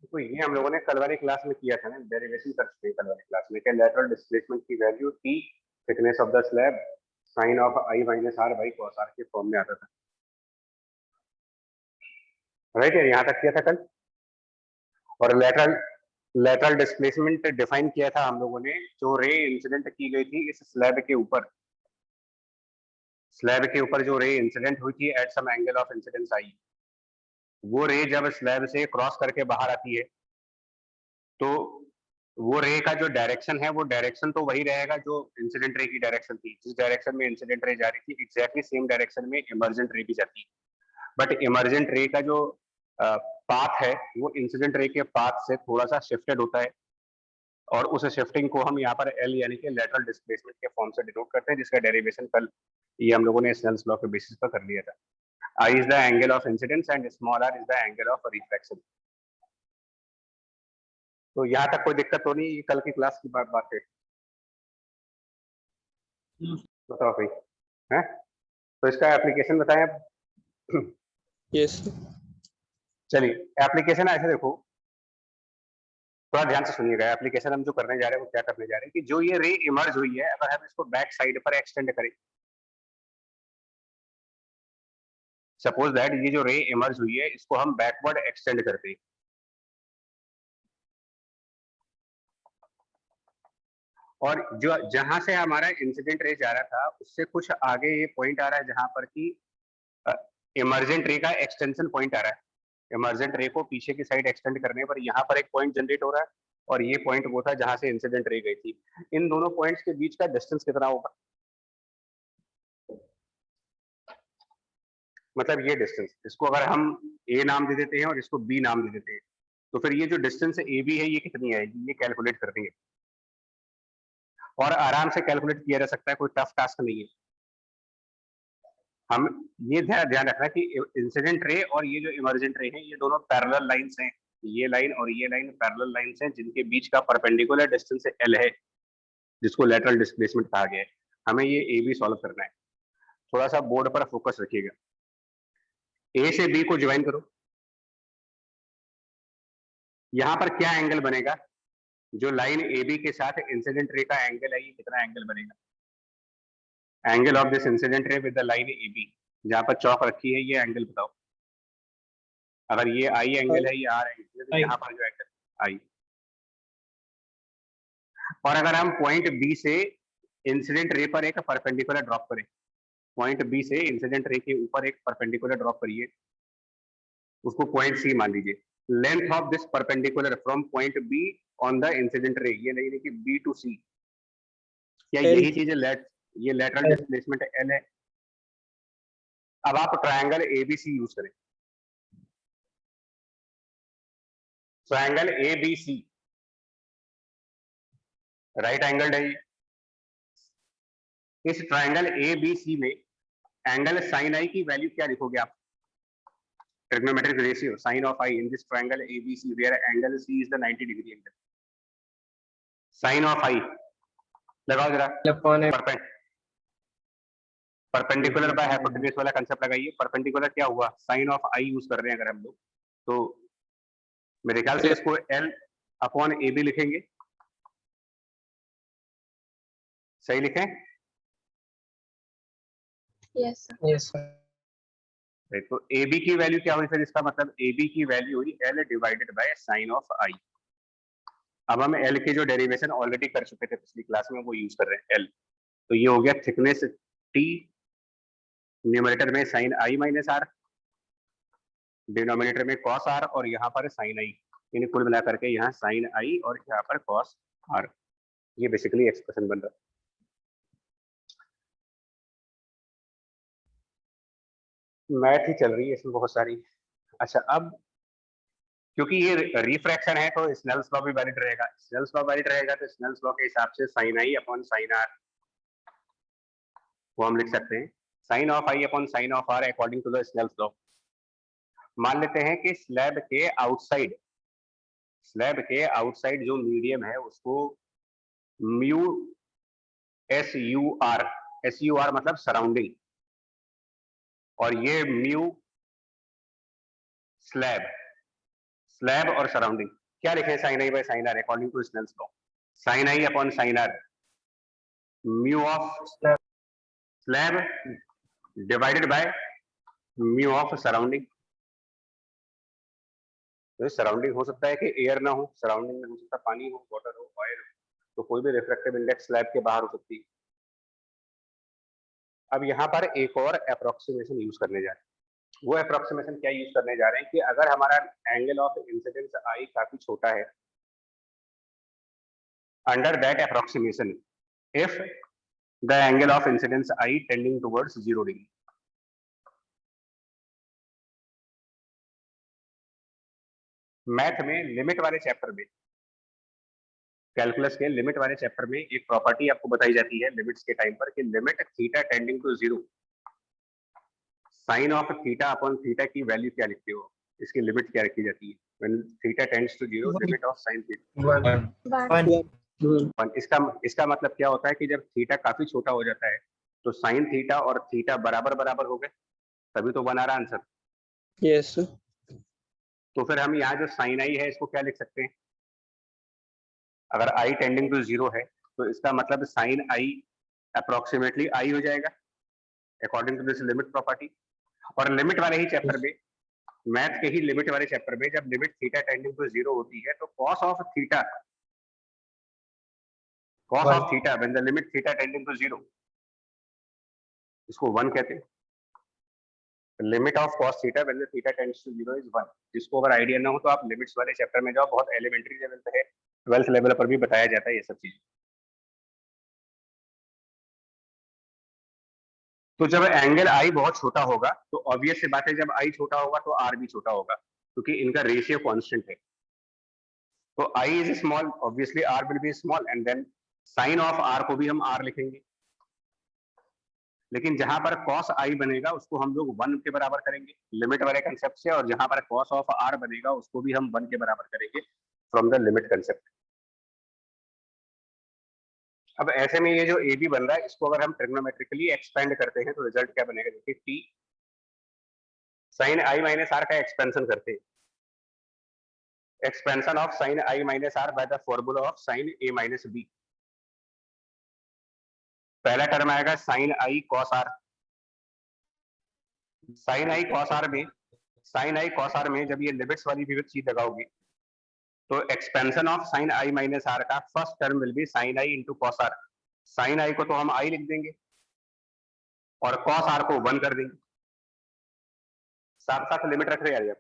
तो ये हम लोगों ने कल वाली क्लास में किया था ना, डेरिवेशन कर चुके हैं कल वाली क्लास में कि लेटरल डिस्प्लेसमेंट की value t thickness of the slab sine of i minus r by cos r के फॉर्म में आता था। राइट है, यहाँ तक किया था कल। और लेटरल लेटरल डिस्प्लेसमेंट डिफाइन किया था हम लोगों ने, जो रे इंसिडेंट की गई थी इस स्लैब के ऊपर, स्लैब के ऊपर जो रे इंसिडेंट हुई थी at some angle of incidence i, वो रे जब स्लैब से क्रॉस करके बाहर आती है तो वो रे का जो डायरेक्शन है वो डायरेक्शन तो वही रहेगा जो इंसिडेंट रे की डायरेक्शन थी। जिस डायरेक्शन में इंसिडेंट रे जा रही थी एग्जैक्टली सेम डायरेक्शन में इमर्जेंट रे भी जाती है। बट इमर्जेंट रे का जो पाथ है वो इंसिडेंट रे के पाथ से थोड़ा सा शिफ्टेड होता है, और उस शिफ्टिंग को हम यहाँ पर एल यानी कि लेटरल डिस्प्लेसमेंट के फॉर्म से डिनोट करते हैं, जिसका डेरिवेशन कल ये हम लोगों ने स्नेल्स लॉ के बेसिस पर कर लिया था। I is the angle of incidence and small r is the angle of reflection. तो यहाँ तक कोई दिक्कत तो नहीं, ये कल की क्लास की बात है। बताओ भाई, है तो इसका एप्लीकेशन बताएं आप। यस चलिए एप्लीकेशन ऐसे देखो, थोड़ा ध्यान से सुनिएगा। एप्लीकेशन हम जो करने जा रहे हैं वो क्या करने जा रहे हैं कि जो ये रे इमर्ज हुई है अगर हम इसको बैक साइड पर एक्सटेंड करें, सपोज दैट ये जो रे इमर्ज हुई है इसको हम बैकवर्ड एक्सटेंड करते हैं, और जो जहां से हमारा इंसिडेंट रे जा रहा था उससे कुछ आगे ये पॉइंट आ रहा है जहां पर कि इमर्जेंट रे का एक्सटेंशन पॉइंट आ रहा है। इमर्जेंट रे को पीछे की साइड एक्सटेंड करने पर यहाँ पर एक पॉइंट जनरेट हो रहा है, और ये पॉइंट वो था जहां से इंसिडेंट रे गई थी। इन दोनों पॉइंट्स के बीच का डिस्टेंस कितना होगा, मतलब ये डिस्टेंस, इसको अगर हम ए नाम दे देते हैं और इसको बी नाम दे देते हैं तो फिर ये जो डिस्टेंस ए बी है ये कितनी आएगी, ये कैलकुलेट कर देंगे, और आराम से कैलकुलेट किया जा सकता है, कोई टफ टास्क नहीं है। हम ये ध्यान रखना कि इंसिडेंट रे और ये जो इमर्जेंट रे है ये दोनों पैरेलल लाइंस हैं, ये लाइन और ये लाइन पैरेलल लाइंस हैं जिनके बीच का परपेंडिकुलर डिस्टेंस एल है, जिसको लेटरल डिस्प्लेसमेंट कहा गया है। हमें ये ए बी सॉल्व करना है। थोड़ा सा बोर्ड पर फोकस रखिएगा। ए से बी को ज्वाइन करो, यहाँ पर क्या एंगल बनेगा, जो लाइन ए बी के साथ इंसिडेंट रे का एंगल है ये कितना एंगल बनेगा, angle of this incident ray with the line A B, जहां पर चौक रखी है ये एंगल बताओ। अगर ये आई एंगल है, ये आर एंगल है, तो यहाँ पर जो एंगल आई। और अगर हम पॉइंट बी से इंसिडेंट रे पर एक परपेंडिकुलर ड्रॉप करें, पॉइंट बी से इंसिडेंट रे के ऊपर एक परपेंडिकुलर ड्रॉप करिए, उसको पॉइंट सी मान लीजिए। Length of this perpendicular from point be on the incident ray, ये नहीं कि बी टू सी, क्या यही चीज है ये लेटरल डिस्प्लेसमेंट एल है। अब आप ट्रायंगल एबीसी यूज करें, ट्रायंगल एबीसी राइट एंगल है। इस ट्रायंगल एबीसी में एंगल साइन आई की वैल्यू क्या लिखोगे आप, trigonometric ratio sine of i in this triangle ABC where angle C is the 90 degree angle. Sine of i लगाओ जरा, परपेंडिकुलर बाय हाइपोटेन्यूज वाला कंसेप्ट लगाइए। परपेंडिकुलर क्या हुआ, साइन ऑफ आई यूज कर रहे हैं अगर हम लोग, तो मेरे ख्याल से इसको एल अपॉन ए बी लिखेंगे, सही लिखें? Yes sir. तो ए बी की वैल्यू क्या हुई, फिर इसका मतलब ए बी की वैल्यू हुई L divided by sine of i. अब हम एल की जो डेरिवेशन ऑलरेडी कर चुके थे पिछली क्लास में वो यूज कर रहे हैं एल। तो ये हो गया थिकनेस टी, न्यूमरेटर में sine i minus r, denominator में कॉस आर, और यहाँ पर साइन आई, इन्हें कुल मिला करके यहाँ साइन आई और यहाँ पर कॉस आर, ये बेसिकली एक्सप्रेशन बन रहा है। मैथ ही चल रही है इसमें बहुत सारी। अच्छा, अब क्योंकि ये रिफ्रैक्शन है तो स्नेल्स लॉ भी वैलिड रहेगा। स्नेल्स लॉ वैलिड रहेगा तो स्नेल्स लॉ के हिसाब से sine i upon sine r वो हम लिख सकते हैं sine of i upon sine of r according to the Snell's law. मान लेते हैं कि स्लैब के आउटसाइड जो मीडियम है उसको म्यू एस यू आर मतलब सराउंडिंग, और ये म्यू स्लैब स्लैब और सराउंडिंग, क्या लिखे sine i by sine r according to Snell's law? Sine i upon sine r, mu of slab divided by mu of surrounding. तो surrounding हो सकता है कि एयर ना हो, सराउंडिंग में हो सकता है पानी हो, वाटर हो, ऑयल हो, तो कोई भी रिफ्रैक्टिव इंडेक्स स्लैब के बाहर हो सकती है। अब यहाँ पर एक और अप्रोक्सीमेशन यूज करने जा रहे हैं। वो अप्रोक्सीमेशन क्या यूज करने जा रहे हैं कि अगर हमारा एंगल ऑफ इंसिडेंस आई काफी छोटा है, under that approximation if the angle of incidence I tending towards 0 degree. Math में लिमिट वाले चैप्टर में, कैलकुलस के लिमिट वाले चैप्टर में एक प्रॉपर्टी आपको बताई जाती है लिमिट्स के टाइम पर कि limit theta tending to 0, sine of theta upon theta की वैल्यू क्या लिखते हो? इसकी लिमिट क्या रखी जाती है? When theta tends to 0, limit of sine theta 1। इसका मतलब क्या होता है कि जब थीटा काफी छोटा हो जाता है तो साइन थीटा और थीटा बराबर बराबर हो गए, तभी तो 1 आ रहा आंसर। Yes sir. तो फिर हम यहाँ जो साइन आई है इसको क्या लिख सकते हैं? अगर आई टेंडिंग टू 0 है तो इसका मतलब साइन आई अप्रोक्सीमेटली आई हो जाएगा according to this limit property. और लिमिट वाले ही चैप्टर में, मैथ के ही लिमिट वाले चैप्टर में, जब लिमिट थीटा टेंडिंग टू 0 होती है तो cos of theta when the limit theta tending to 0, इसको 1 कहते हैं। Limit of cos theta when the theta tends to 0 is 1। जिसको अगर आइडिया ना हो तो आप लिमिट्स वाले चैप्टर में जाओ, बहुत एलिमेंट्री लेवल पे है, 12th लेवल पर भी बताया जाता है ये सब चीज। तो जब एंगल आई बहुत छोटा होगा तो ऑब्वियस सी बात है, जब आई छोटा होगा तो आर भी छोटा होगा, क्योंकि इनका रेशियो कांस्टेंट है। तो i is small, obviously r will be small, and then sine of r को भी हम आर लिखेंगे। लेकिन जहां पर cos आई बनेगा उसको हम लोग 1 के बराबर करेंगे लिमिट वाले कंसेप्ट से, और जहां पर cos ऑफ आर बनेगा उसको भी हम 1 के बराबर करेंगे फ्रॉम द लिमिट कंसेप्ट। अब ऐसे में ये जो ए बी बन रहा है, इसको अगर हम ट्रिग्नोमेट्रिकली एक्सपेंड करते हैं तो रिजल्ट क्या बनेगा? देखिए, t sine i minus r का एक्सपेंशन करते हैं, expansion of sine i minus r by the formula of sine A minus B. पहला टर्म आएगा sine i cos r. Sine i cos r में, साइन आई कॉस आर में जब ये limits वाली विविध चीज लगाओगे तो expansion of sine i minus r का first term will be sine i into cos r. Sine i को तो हम आई लिख देंगे और कॉस आर को 1 कर देंगे, साथ साथ लिमिट रख रहे हैं।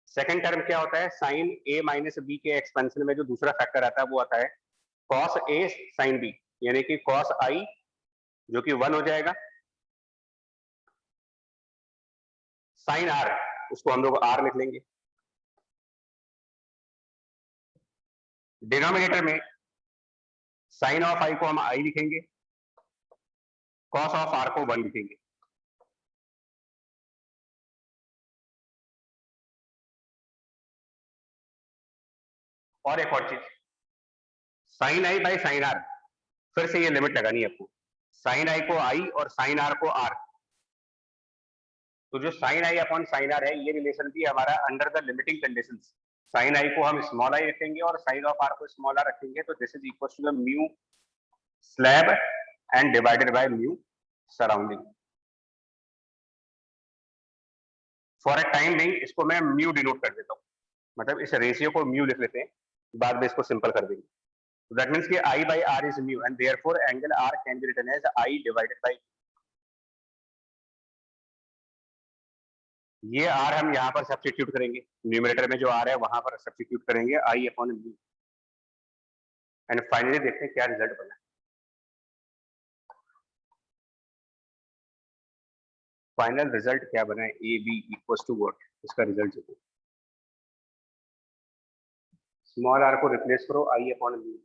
सेकंड टर्म क्या होता है? साइन ए माइनस बी के एक्सपेंशन में जो दूसरा फैक्टर आता है वो आता है कॉस ए साइन बी, यानी कि कॉस आई जो कि 1 हो जाएगा, साइन आर उसको हम लोग आर लिख लेंगे। डिनोमिनेटर में साइन ऑफ आई को हम आई लिखेंगे, कॉस ऑफ आर को 1 लिखेंगे। और एक और चीज, sine i by sine r, फिर से ये लिमिट लगानी है आपको, साइन आई को आई और साइन आर को आर। तो जो sine i upon sine r है, ये रिलेशन भी हमारा under the limiting conditions, sine i को हम स्मॉल आई रखेंगे और साइन ऑफ आर को स्मॉल आर रखेंगे, तो this is equal to the mu slab and divided by mu surrounding. For a time being इसको मैं म्यू डिनोट कर देता हूँ, मतलब इस रेशियो को म्यू लिख लेते हैं, बाद में इसको सिंपल कर देंगे। So that means कि I by R is mu and therefore angle R can be written as I divided by, ये R हम यहाँ पर सब्स्टिट्यूट करेंगे, न्यूमरेटर में जो R है वहां पर सब्स्टिट्यूट करेंगे I अपॉन mu, एंड फाइनली देखते हैं क्या रिजल्ट बना। फाइनल रिजल्ट क्या बना है? A B equals to what? इसका रिजल्ट देखो, स्मॉल r को रिप्लेस करो I अपॉन mu,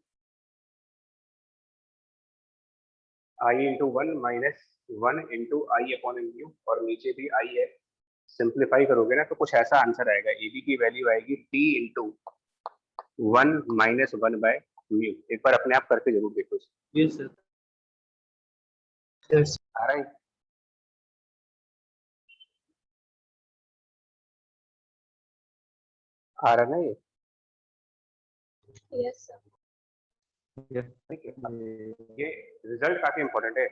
I into 1 minus 1 into i upon mu, और नीचे भी I है, सिंप्लीफाई करोगे ना तो कुछ ऐसा आंसर आएगा, ए बी की वैल्यू आएगी t into 1 minus 1 by mu. एक बार अपने आप करके जरूर देखो। Yes sir. यस। आ रहा है? आ रहा ना ये? Yes sir. ये रिजल्ट काफी इंपॉर्टेंट है।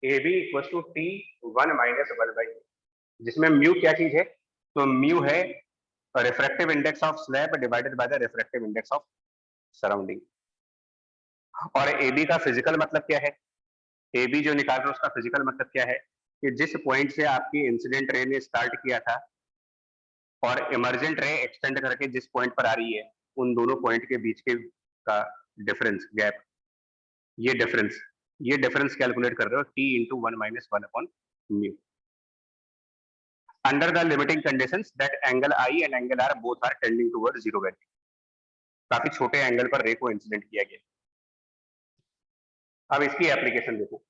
A B equal to t 1 - 1/, जिसमें म्यू क्या चीज है? तो म्यू है refractive index of slab divided by the refractive index of surrounding. और ए बी का फिजिकल मतलब क्या है? ए बी जो निकाल रहे हैं उसका फिजिकल मतलब क्या है कि जिस पॉइंट से आपकी इंसिडेंट रे ने स्टार्ट किया था और इमर्जेंट रे एक्सटेंड करके जिस पॉइंट पर आ रही है, उन दोनों पॉइंट के बीच के का डिफरेंस, गैप, ये डिफरेंस कैलकुलेट कर रहे हो t into 1 - 1/μ under the limiting conditions that angle i and angle r both are tending toward zero value. काफी छोटे एंगल पर रे को इंसिडेंट किया गया। अब इसकी एप्लीकेशन देखो।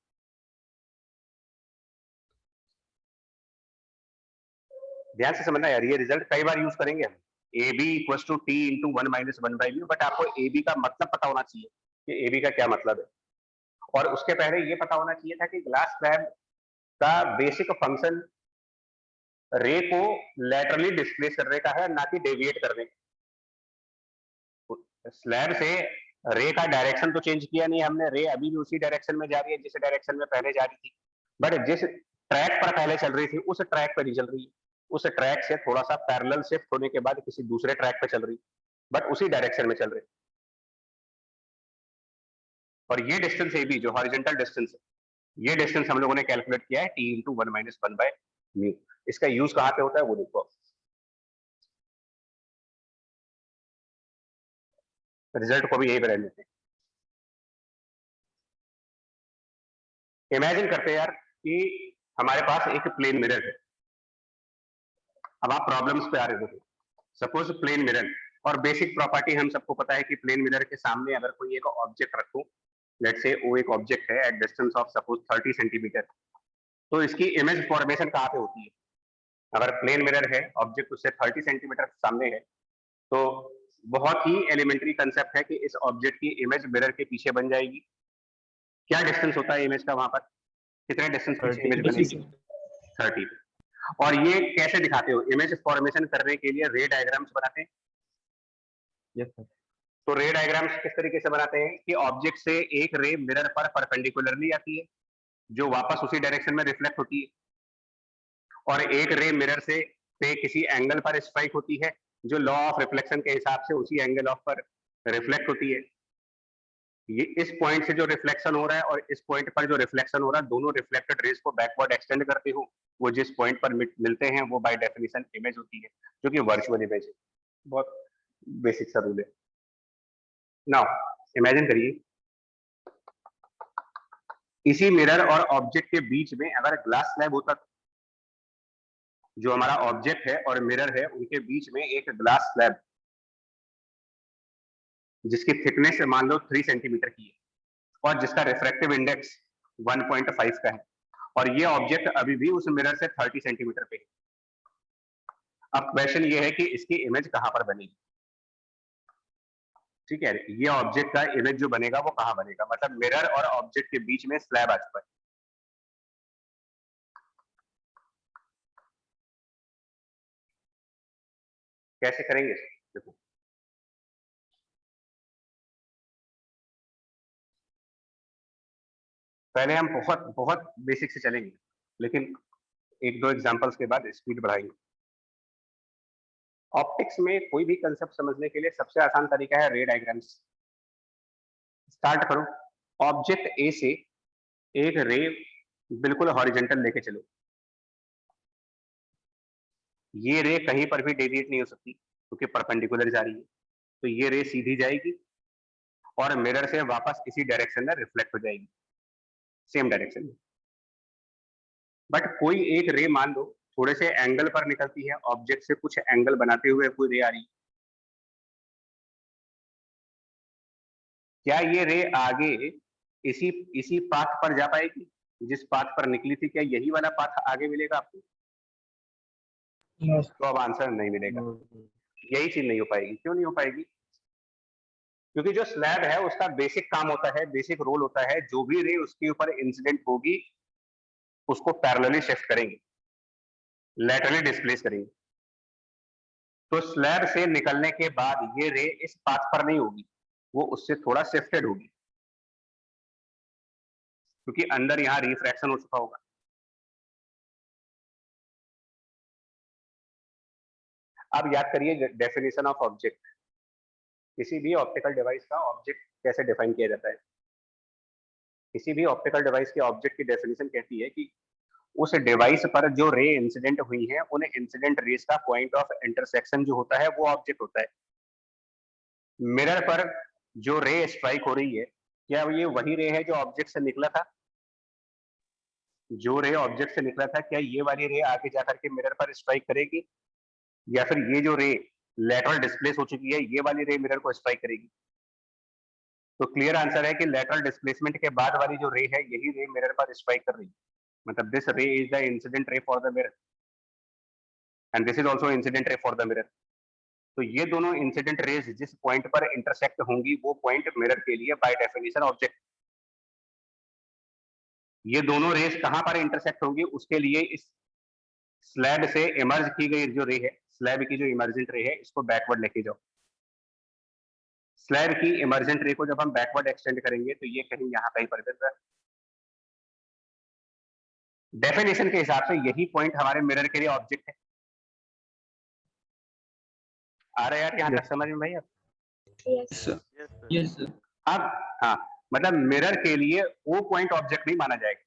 ध्यान से समझना यार, ये रिजल्ट कई बार यूज करेंगे हम। A B equal to t into 1 - 1/μ, but आपको ए बी का मतलब पता होना चाहिए कि ए बी का क्या मतलब है। और उसके पहले ये पता होना चाहिए था कि ग्लास स्लैब का बेसिक फंक्शन रे को लैटरली डिस्प्लेस करने का है, ना कि डेविएट करने का। स्लैब से रे का डायरेक्शन तो चेंज किया नहीं हमने, रे अभी भी उसी डायरेक्शन में जा रही है जिस डायरेक्शन में पहले जा रही थी, बट जिस ट्रैक पर पहले चल रही थी उस ट्रैक पर नहीं चल रही है। उस ट्रैक से थोड़ा सा पैरेलल शिफ्ट होने के बाद किसी दूसरे ट्रैक पर चल रही, बट उसी डायरेक्शन में चल रही। और ये डिस्टेंस ए बी जो हॉरिजॉन्टल डिस्टेंस है, ये डिस्टेंस हम लोगों ने कैलकुलेट किया है टी इंटू 1 - 1/μ। इसका यूज कहां पे होता है वो देखो। रिजल्ट को भी यही बना लेते हैं। इमेजिन करते हैं यार कि हमारे पास एक प्लेन मिरर है। अब आप प्रॉब्लम्स पे आ रहे हो। सपोज प्लेन मिरर, और बेसिक प्रॉपर्टी हम सबको पता है कि प्लेन मिरर के सामने अगर कोई एक ऑब्जेक्ट रखो, लेट्स से वो एक ऑब्जेक्ट है at distance of suppose 30 centimetre, तो इसकी इमेज फॉर्मेशन कहाँ पे होती है? अगर प्लेन मिरर है, ऑब्जेक्ट उससे 30 सेंटीमीटर सामने है, तो बहुत ही एलिमेंट्री कंसेप्ट है कि इस ऑब्जेक्ट की इमेज मिरर के पीछे बन जाएगी। क्या डिस्टेंस होता है इमेज का वहां पर? कितने डिस्टेंस पीछे इमेज बनेगी? 30। और ये कैसे दिखाते हो? इमेज फॉर्मेशन करने के लिए रे डायग्राम्स बनाते हैं। Yes sir. तो रे डायग्राम्स किस तरीके से बनाते हैं कि ऑब्जेक्ट से एक रे मिरर पर परपेंडिकुलरली आती है जो वापस उसी डायरेक्शन में रिफ्लेक्ट होती है, और एक रे मिरर से पे किसी एंगल पर स्ट्राइक होती है जो लॉ ऑफ रिफ्लेक्शन के हिसाब से उसी एंगल ऑफ पर रिफ्लेक्ट होती है। ये इस पॉइंट से जो रिफ्लेक्शन हो रहा है और इस पॉइंट पर जो रिफ्लेक्शन हो रहा है, दोनों रिफ्लेक्टेड रेज को बैकवर्ड एक्सटेंड करते हो, वो जिस पॉइंट पर मिलते हैं वो बाय डेफिनेशन इमेज होती है, जो कि वर्चुअल इमेज है। बहुत बेसिक सा रूल है। नाउ इमेजिन करिए इसी मिरर और ऑब्जेक्ट के बीच में अगर ग्लास स्लैब होता, जो हमारा ऑब्जेक्ट है और मिरर है उनके बीच में एक ग्लास स्लैब जिसकी थिकनेस मान लो 3 सेंटीमीटर की है और जिसका रिफ्रैक्टिव इंडेक्स 1.5 का है, और ये ऑब्जेक्ट अभी भी उस मिरर से 30 सेंटीमीटर पे है। अब क्वेश्चन ये है कि इसकी इमेज कहां पर बनेगी? ठीक है, ये ऑब्जेक्ट का इमेज जो बनेगा वो कहां बनेगा? मतलब मिरर और ऑब्जेक्ट के बीच में स्लैब आ चुका है। कैसे करेंगे? देखो, पहले हम बहुत बहुत बेसिक से चलेंगे, लेकिन एक दो एग्जांपल्स के बाद स्पीड बढ़ाएंगे। ऑप्टिक्स में कोई भी कंसेप्ट समझने के लिए सबसे आसान तरीका है रे डायग्राम्स। स्टार्ट करो, ऑब्जेक्ट ए से एक रे बिल्कुल हॉरिजॉन्टल लेके चलो। ये रे कहीं पर भी डेविएट नहीं हो सकती क्योंकि परपेंडिकुलर जा रही है, तो ये रे सीधी जाएगी और मिरर से वापस इसी डायरेक्शन में रिफ्लेक्ट हो जाएगी, सेम डायरेक्शन में। बट कोई एक रे मान लो थोड़े से एंगल पर निकलती है, ऑब्जेक्ट से कुछ एंगल बनाते हुए कोई रे आ रही है, क्या ये रे आगे इसी इसी पाथ पर जा पाएगी जिस पाथ पर निकली थी? क्या यही वाला पाथ आगे मिलेगा आपको? तो अब आंसर नहीं मिलेगा। यही चीज नहीं हो पाएगी। क्यों नहीं हो पाएगी? क्योंकि जो स्लैब है उसका बेसिक काम होता है, बेसिक रोल होता है, जो भी रे उसके ऊपर इंसिडेंट होगी उसको पैरेलली शिफ्ट करेंगे, लैटरली डिस्प्लेस करेंगे। तो स्लैब से निकलने के बाद ये रे इस पाथ पर नहीं होगी, वो उससे थोड़ा शिफ्टेड होगी, क्योंकि अंदर यहाँ रिफ्रैक्शन हो चुका होगा। अब याद करिए डेफिनेशन ऑफ ऑब्जेक्ट। किसी भी ऑप्टिकल डिवाइस का ऑब्जेक्ट कैसे डिफाइन किया जाता है? किसी भी ऑप्टिकल डिवाइस के ऑब्जेक्ट की डेफिनेशन कहती है कि उस डिवाइस पर जो रे इंसिडेंट हुई है, उन इंसिडेंट रेस का पॉइंट ऑफ इंटरसेक्शन जो होता है वो ऑब्जेक्ट होता है। मिरर पर जो रे स्ट्राइक हो रही है, क्या ये वही रे है जो ऑब्जेक्ट से निकला था? जो रे ऑब्जेक्ट से निकला था, क्या ये वाली रे आगे जाकर के मिरर पर स्ट्राइक करेगी, या फिर ये जो रे लेटरल डिस्प्लेस हो चुकी है, ये वाली रे मिरर को स्ट्राइक करेगी? तो क्लियर आंसर है कि लेटरल डिस्प्लेसमेंट के बाद वाली जो रे है, यही रे मिरर पर स्ट्राइक कर रही है। मतलब दिस रे is the incident ray for the mirror and this is also incident ray for the mirror. तो ये दोनों इंसिडेंट रेज जिस पॉइंट पर इंटरसेक्ट होंगी, वो पॉइंट मिरर के लिए बाय डेफिनेशन ऑब्जेक्ट। ये दोनों रेस कहां पर इंटरसेक्ट होंगी, उसके लिए इस स्लैब से इमर्ज की गई जो रे है, स्लैब की जो इमर्जेंट रे है, इसको बैकवर्ड लेके जाओ। स्लैब की इमर्जेंट रे को जब हम बैकवर्ड एक्सटेंड करेंगे तो ये कहीं यहाँ कहीं पर गिर। डेफिनेशन के हिसाब से यही पॉइंट हमारे मिरर के लिए ऑब्जेक्ट है। आ रहा है यार यहाँ तक समझ में भाई? Yes sir. अब हाँ, मतलब मिरर के लिए वो पॉइंट ऑब्जेक्ट नहीं माना जाएगा।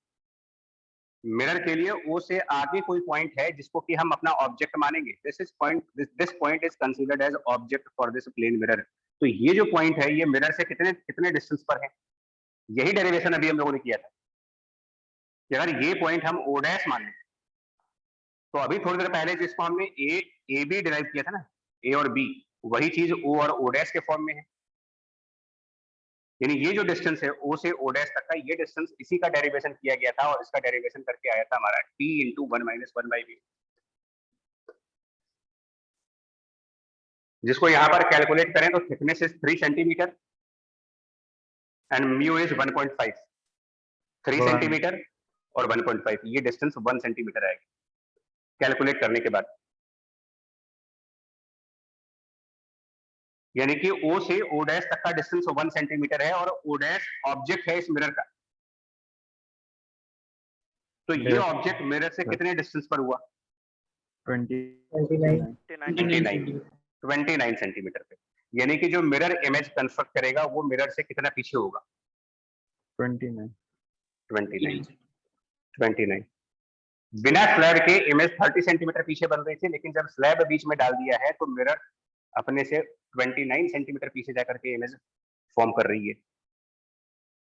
मिरर के लिए ओ से आगे कोई पॉइंट है जिसको कि हम अपना ऑब्जेक्ट मानेंगे। This point is considered as object for this plane mirror. तो ये जो पॉइंट है, ये मिरर से कितने कितने डिस्टेंस पर है? यही डेरिवेशन अभी हम लोगों ने किया था कि अगर ये पॉइंट हम ओ डैश मान लें, तो अभी थोड़ी देर पहले जिसको हमने ए बी डिराइव किया था ना, ए और बी, वही चीज ओ और ओ डैश के फॉर्म में है। यानी ये जो डिस्टेंस है ओ से ओ डैश तक का, ये डिस्टेंस इसी का डेरिवेशन किया गया था और इसका डेरिवेशन करके आया था हमारा टी इंटू 1-1/v, जिसको यहां पर कैलकुलेट करें तो thickness is 3 centimetre and mu is 1.5। 3 centimetre और 1.5, ये डिस्टेंस 1 सेंटीमीटर आएगा कैलकुलेट करने के बाद। यानी कि ओ से ओ डैश तक का डिस्टेंस 1 सेंटीमीटर है और ओ डैश ऑब्जेक्ट है इस मिरर का। तो ये ऑब्जेक्ट मिरर से कितने डिस्टेंस पर हुआ? 29 सेंटीमीटर पे। यानी कि जो मिरर इमेज कंस्ट्रक्ट करेगा वो मिरर से कितना पीछे होगा? 29। बिना स्लैब के इमेज 30 सेंटीमीटर पीछे बन रही थी, लेकिन जब स्लैब बीच में डाल दिया है तो मिरर अपने से 29 सेंटीमीटर पीछे जाकर के इमेज फॉर्म कर रही है।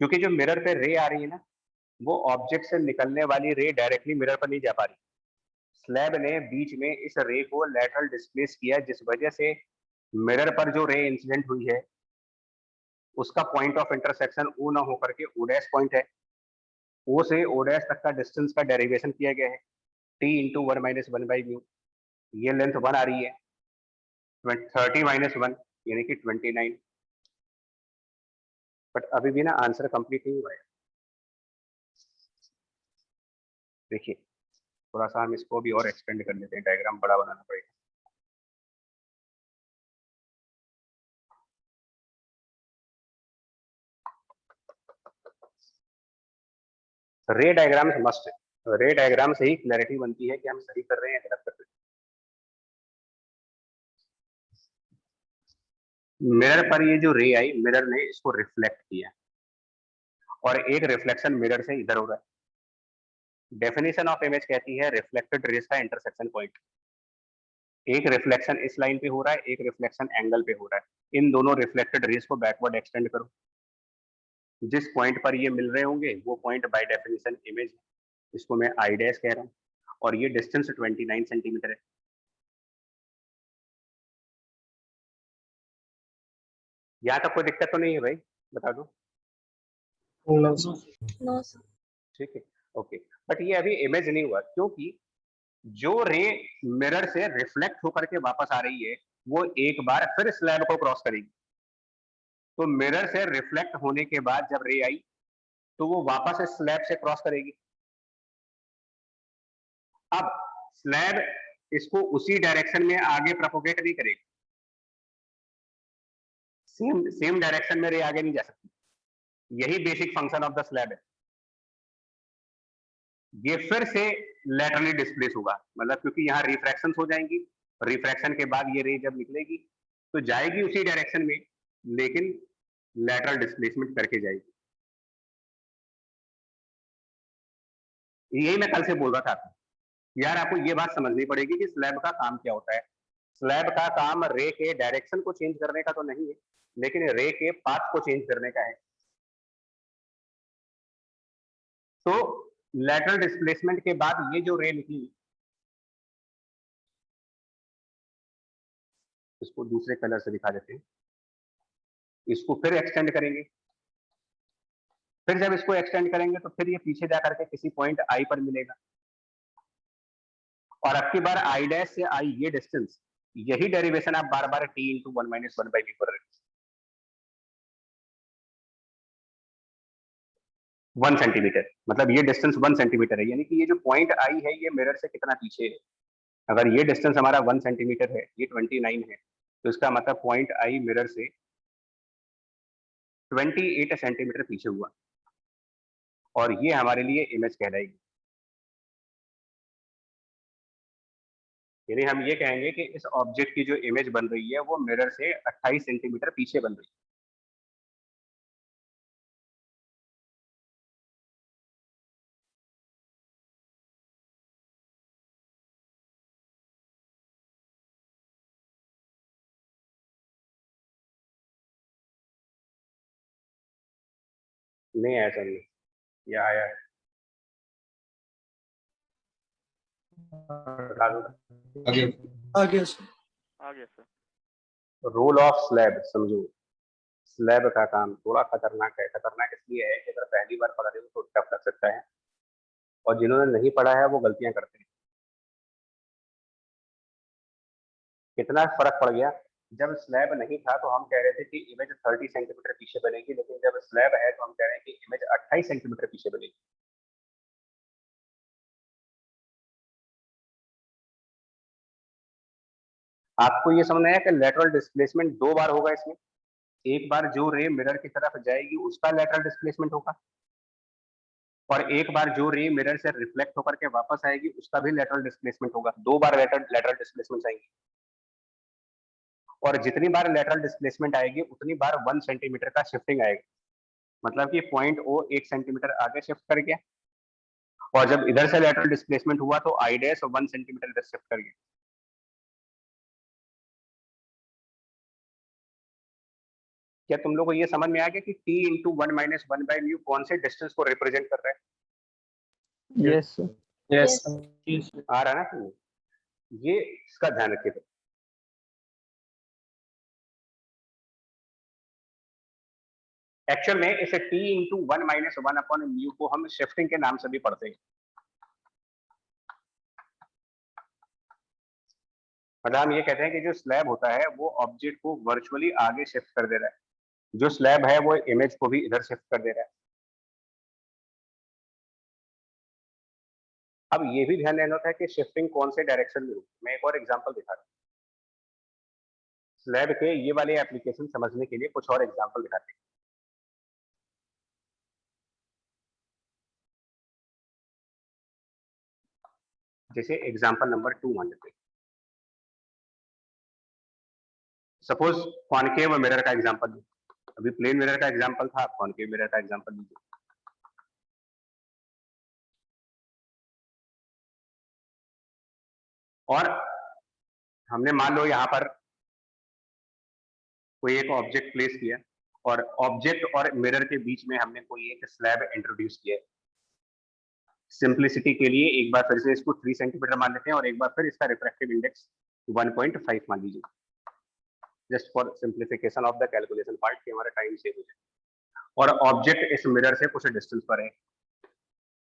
क्योंकि जो मिरर पे रे आ रही है ना, वो ऑब्जेक्ट से निकलने वाली रे डायरेक्टली मिरर पर नहीं जा पा रही। स्लैब ने बीच में इस रे को लेटरल डिस्प्लेस किया, जिस वजह से मिरर पर जो रे इंसिडेंट हुई है उसका पॉइंट ऑफ इंटरसेक्शन ओ ना होकर के ओ डैश पॉइंट है। ओ से ओ डैश तक का डिस्टेंस का डेरिवेशन किया गया है टी इंटू 1-1/म्यू। ये लेंथ 1 आ रही है, 30 - 1 यानी कि 29। बट अभी भी ना आंसर कंप्लीट नहीं हुआ है। देखिए थोड़ा सा हम इसको भी और एक्सटेंड कर लेते हैं, डायग्राम बड़ा बनाना पड़ेगा। रे डायग्राम मस्ट है। रे डायग्राम से ही क्लैरिटी बनती है कि हम सही कर रहे हैं या गलत कर रहे हैं। मिरर पर ये जो रे आई, मिरर ने इसको रिफ्लेक्ट किया और एक रिफ्लेक्शन मिरर से इधर हो रहा है। डेफिनेशन ऑफ इमेज कहती है रिफ्लेक्टेड रेस का इंटरसेक्शन पॉइंट। एक रिफ्लेक्शन इस लाइन पे हो रहा है, एक रिफ्लेक्शन एंगल पे हो रहा है। इन दोनों रिफ्लेक्टेड रेस को बैकवर्ड एक्सटेंड करो, जिस पॉइंट पर ये मिल रहे होंगे वो पॉइंट बाय डेफिनेशन इमेज है। इसको मैं आई डैश कह रहा हूँ और ये डिस्टेंस 29 सेंटीमीटर है। यहाँ तक कोई दिक्कत तो नहीं है भाई? बता दो। No sir. ठीक है, ओके। बट ये अभी इमेज नहीं हुआ, क्योंकि जो रे मिरर से रिफ्लेक्ट होकर के वापस आ रही है वो एक बार फिर स्लैब को क्रॉस करेगी। तो मिरर से रिफ्लेक्ट होने के बाद जब रे आई तो वो वापस स्लैब से क्रॉस करेगी। अब स्लैब इसको उसी डायरेक्शन में आगे प्रोपोगेट नहीं करेगी, सेम डायरेक्शन में रे आगे नहीं जा सकती। यही basic function of the slab है। ये फिर से लैटरली डिस्प्लेस होगा, मतलब क्योंकि यहाँ रिफ्रैक्शन हो जाएंगी, रिफ्रैक्शन के बाद ये रे जब निकलेगी तो जाएगी उसी डायरेक्शन में, लेकिन लैटरल डिस्प्लेसमेंट करके जाएगी। यही मैं कल से बोल रहा था आपको, यार आपको ये बात समझनी पड़ेगी कि स्लैब का काम क्या होता है। स्लैब का काम रे के डायरेक्शन को चेंज करने का तो नहीं है, लेकिन रे के पाथ को चेंज करने का है। तो लैटरल डिस्प्लेसमेंट के बाद ये जो रे निकली, इसको दूसरे कलर से दिखा देते हैं, इसको फिर एक्सटेंड करेंगे। फिर जब इसको एक्सटेंड करेंगे तो फिर ये पीछे जाकर के किसी पॉइंट आई पर मिलेगा, और अब की बार आई डैश से आई ये डिस्टेंस, यही डेरिवेशन आप बार बार t into 1 minus 1 by v पर 1 सेंटीमीटर, मतलब ये डिस्टेंस 1 सेंटीमीटर है, यानी कि ये जो पॉइंट आई है ये मिरर से कितना पीछे है। अगर ये डिस्टेंस हमारा 1 सेंटीमीटर है, ये 29 है, तो इसका मतलब पॉइंट आई मिरर से 28 सेंटीमीटर पीछे हुआ, और ये हमारे लिए इमेज कहलाएगी। यानी हम ये कहेंगे कि इस ऑब्जेक्ट की जो इमेज बन रही है वो मिरर से 28 सेंटीमीटर पीछे बन रही है। नहीं ऐसा नहीं, या आया आ गया सर। रोल ऑफ स्लैब समझो। स्लैब का काम थोड़ा खतरनाक है। खतरनाक इसलिए है कि अगर पहली बार पढ़ रहे हो तो टफ लग सकता है, और जिन्होंने नहीं पढ़ा है वो गलतियां करते हैं। कितना फर्क पड़ गया, जब स्लैब नहीं था तो हम कह रहे थे कि इमेज 30 सेंटीमीटर पीछे बनेगी, लेकिन जब स्लैब है तो हम कह रहे हैं कि इमेज 28 सेंटीमीटर पीछे बनेगी। आपको ये समझना है कि लेटरल डिस्प्लेसमेंट दो बार होगा इसमें। एक बार जो रे मिरर की तरफ जाएगी उसका लेटरल डिस्प्लेसमेंट होगा, और एक बार जो रे मिरर से रिफ्लेक्ट होकर के वापस आएगी उसका भी लेटरल डिस्प्लेसमेंट होगा। दो बार लेटरल डिस्प्लेसमेंट आएंगी, और जितनी बार लेटरल डिस्प्लेसमेंट आएगी उतनी बार 1 सेंटीमीटर का शिफ्टिंग आएगा, मतलब कि पॉइंट ओ 1 सेंटीमीटर आगे शिफ्ट कर गया, और जब इधर से लेटरल डिस्प्लेसमेंट हुआ तो आई डैश 1 सेंटीमीटर इधर शिफ्ट कर गया। क्या तुम लोग को ये समझ में आ गया कि t into 1 minus 1 by mu कौन से डिस्टेंस को रिप्रेजेंट कर रहा है? यस यस आ रहा है ना तुम्हें? ये इसका ध्यान रखिए। एक्चुअल में इसे t into 1 minus 1 upon mu को हम शिफ्टिंग के नाम से भी पढ़ते हैं। मतलब हम ये कहते हैं कि जो स्लैब होता है वो ऑब्जेक्ट को वर्चुअली आगे शिफ्ट कर दे रहा है, जो स्लैब है वो इमेज को भी इधर शिफ्ट कर दे रहा है। अब ये भी ध्यान देना होता है कि शिफ्टिंग कौन से डायरेक्शन में होगी। मैं एक और एग्जांपल दिखा रहा हूँ। स्लैब के ये वाले एप्लीकेशन समझने के लिए कुछ और एग्जांपल दिखाते हैं। जैसे एग्जांपल नंबर 2 मान लेते हैं। सपोज कॉनकेव मिरर का एग्जांपल लीजिए। अभी प्लेन मिरर का एग्जांपल था, कॉनकेव मिरर का एग्जांपल लीजिए। और हमने मान लो यहाँ पर कोई एक ऑब्जेक्ट प्लेस किया, और ऑब्जेक्ट और मिरर के बीच में हमने कोई एक स्लैब इंट्रोड्यूस किया है। सिंप्लिसिटी के लिए एक बार फिर से इसको 3 सेंटीमीटर मान लेते हैं, और एक बार फिर इसका रिफ्रैक्टिव इंडेक्स 1.5 मान लीजिए, just for simplification of the calculation part कि हमारा टाइम सेव हो जाए। और ऑब्जेक्ट इस मिरर से कुछ डिस्टेंस पर है,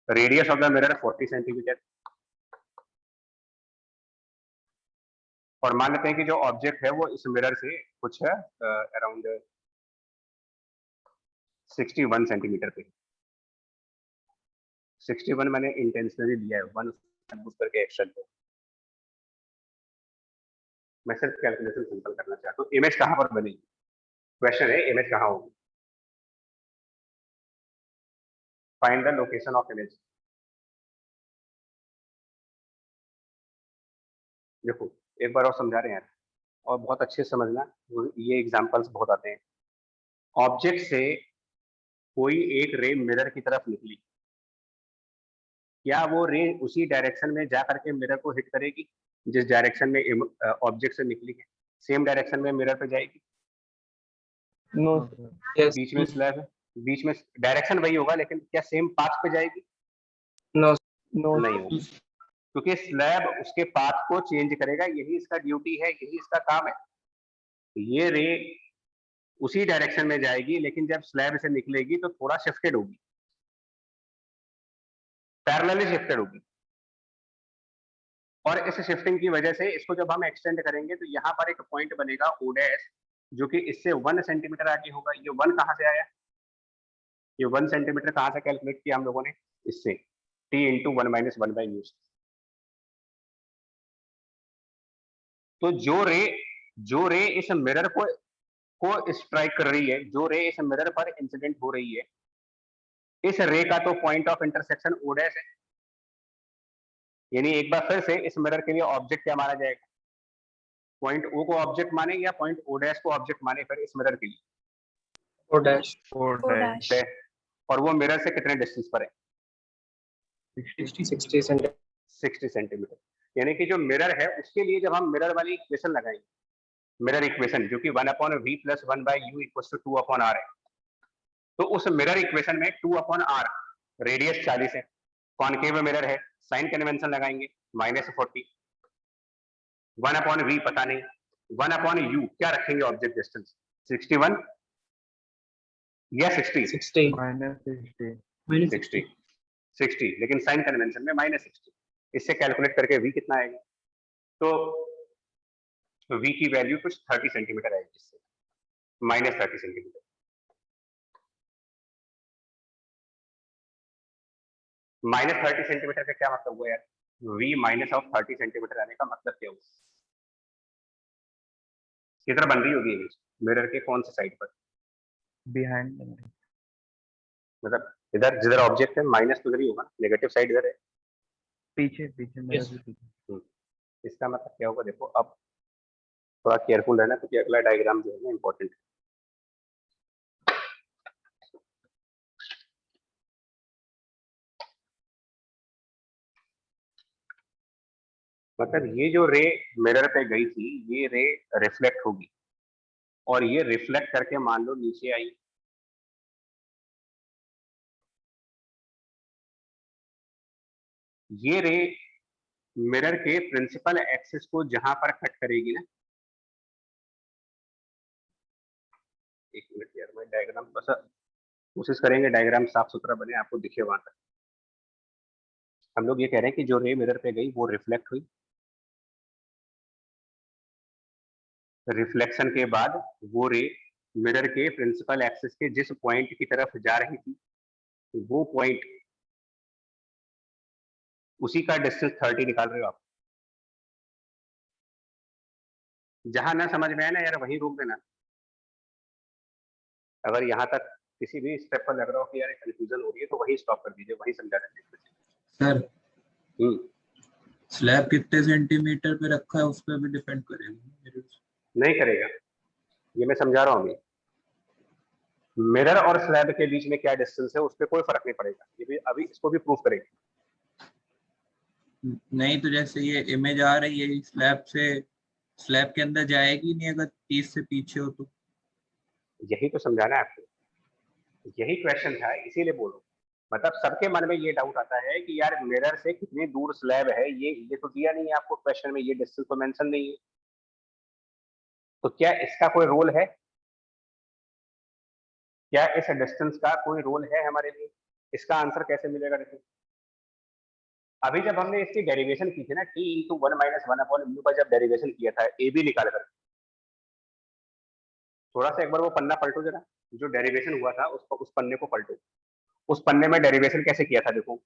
radius of the mirror 40 centimetre, और मान लेते हैं कि जो ऑब्जेक्ट है वो इस मिरर से कुछ अराउंड 61 सेंटीमीटर पे। 61 मैंने इंटेंशनली लिया है, 1 करके एक्स्ट्रा लिया। मैं सिर्फ कैलकुलेशन सिंपल करना चाहता हूँ। इमेज कहाँ पर बनेगी, क्वेश्चन है इमेज कहाँ होगी। Find the location of image. देखो एक बार और समझा रहे हैं यार, और बहुत अच्छे से समझना, ये एग्जांपल्स बहुत आते हैं। ऑब्जेक्ट से कोई एक रे मिरर की तरफ निकली, क्या वो रे उसी डायरेक्शन में जा करके मिरर को हिट करेगी जिस डायरेक्शन में ऑब्जेक्ट से निकली है? सेम डायरेक्शन में मिरर पे जाएगी? नो यस बीच में स्लैब है, बीच में डायरेक्शन वही होगा, लेकिन क्या सेम पाथ पे जाएगी? नो नो नहीं होगी, क्योंकि स्लैब उसके पाथ को चेंज करेगा, यही इसका ड्यूटी है, यही इसका काम है। ये रे उसी डायरेक्शन में जाएगी, लेकिन जब स्लैब से निकलेगी तो थोड़ा शिफ्टेड होगी, पैरेलली शिफ्टेड होगी। और इस शिफ्टिंग की वजह से इसको जब हम एक्सटेंड करेंगे तो यहाँ पर एक पॉइंट बनेगा ओ डैश, जो कि इससे 1 सेंटीमीटर आगे होगा। ये 1 कहाँ से आया? ये 1 सेंटीमीटर कहाँ से कैलकुलेट किया हम लोगों ने? इससे t into 1 minus 1 by news. तो जो रे इस मिरर को स्ट्राइक कर रही है, जो रे इस मिरर पर इंसिडेंट हो रही है, इस रे का तो point of intersection O dash है। यानी एक बार फिर से इस मिरर के लिए ऑब्जेक्ट क्या माना जाएगा? पॉइंट ओ को ऑब्जेक्ट माने या पॉइंट ओ डैश को ऑब्जेक्ट माने फिर इस मिरर के लिए? ओ डैश और वो मिरर से कितने डिस्टेंस पर है? 60 सेंटीमीटर 60 सेंटीमीटर। यानी कि जो मिरर है उसके लिए जब हम मिरर वाली इक्वेशन लगाएंगे, मिरर इक्वेशन जो कि 1/v plus 1/u equals to 2/r है, तो उस मिरर इक्वेशन में 2/r रेडियस 40 है, कॉनकेव मिरर है, साइन कन्वेंशन लगाएंगे -40, 1/v पता नहीं, 1/u क्या रखेंगे ऑब्जेक्ट डिस्टेंस? 61 या 60? 60 60, लेकिन साइन कन्वेंशन में -60। इससे कैलकुलेट करके v कितना आएगा? तो v की वैल्यू कुछ 30 सेंटीमीटर आएगी, इससे -30 सेंटीमीटर। -30 सेंटीमीटर का क्या मतलब हुआ यार? v माइनस ऑफ 30 सेंटीमीटर आने का मतलब क्या हुआ? किधर बन रही होगी इमेज? मिरर के कौन से साइड पर? बिहाइंड मतलब इधर जिधर ऑब्जेक्ट है माइनस तो इधर ही होगा, नेगेटिव साइड इधर है। पीछे मेरा Yes. भी पीछे। इसका मतलब क्या होगा? देखो अब थोड़ा केयरफुल रहना, क्योंकि अगला डायग्राम जो है ना इंपॉर्टेंट है। मतलब ये जो रे मिरर पे गई थी, ये रे रिफ्लेक्ट होगी, और ये रिफ्लेक्ट करके मान लो नीचे आई, ये रे मिरर के प्रिंसिपल एक्सिस को जहां पर कट करेगी ना, एक मिनट यार, मैं डायग्राम थोड़ा सा कोशिश करेंगे डायग्राम साफ सुथरा बने, आपको दिखे वहां तक। हम लोग ये कह रहे हैं कि जो रे मिरर पे गई वो रिफ्लेक्ट हुई, रिफ्लेक्शन के बाद वो रे मिरर के प्रिंसिपल एक्सिस के जिस पॉइंट की तरफ जा रही थी, वो पॉइंट, उसी का डिस्टेंस 30 निकाल रहे हो आप। जहां ना समझ में आए ना यार वहीं रोक देना। अगर यहाँ तक किसी भी स्टेप पर लग रहा हो कि यार कंफ्यूजन हो रही है तो वहीं स्टॉप कर दीजिए, वहीं समझा दीजिए सर। स्लैब कितने सेंटीमीटर पे रखा है उस पर भी डिपेंड करेगा? नहीं करेगा, ये मैं समझा रहा हूँ अभी। मिरर और स्लैब के बीच में क्या डिस्टेंस है उस पर कोई फर्क नहीं पड़ेगा, ये भी अभी इसको भी प्रूफ करेंगे। नहीं तो जैसे ये इमेज आ रही है स्लैब से, स्लैब के अंदर जाएगी नहीं अगर 30 से पीछे हो तो? यही तो समझाना है आपको, यही क्वेश्चन था, इसीलिए बोलो। मतलब सबके मन में ये डाउट आता है कि यार मिरर से कितनी दूर स्लैब है, ये तो दिया नहीं है आपको क्वेश्चन में, ये डिस्टेंस तो मेंशन नहीं है, तो क्या इसका कोई रोल है? क्या इस डिस्टेंस का कोई रोल है हमारे लिए? इसका आंसर कैसे मिलेगा? देखिए अभी जब हमने इसकी डेरिवेशन की थी ना, t इंटू 1 माइनस 1/u का जब डेरिवेशन किया था ए बी निकाल कर, थोड़ा सा एक बार वो पन्ना पलटो जरा, जो डेरिवेशन हुआ था उस पन्ने को पलटो। उस पन्ने में डेरिवेशन कैसे किया था देखो।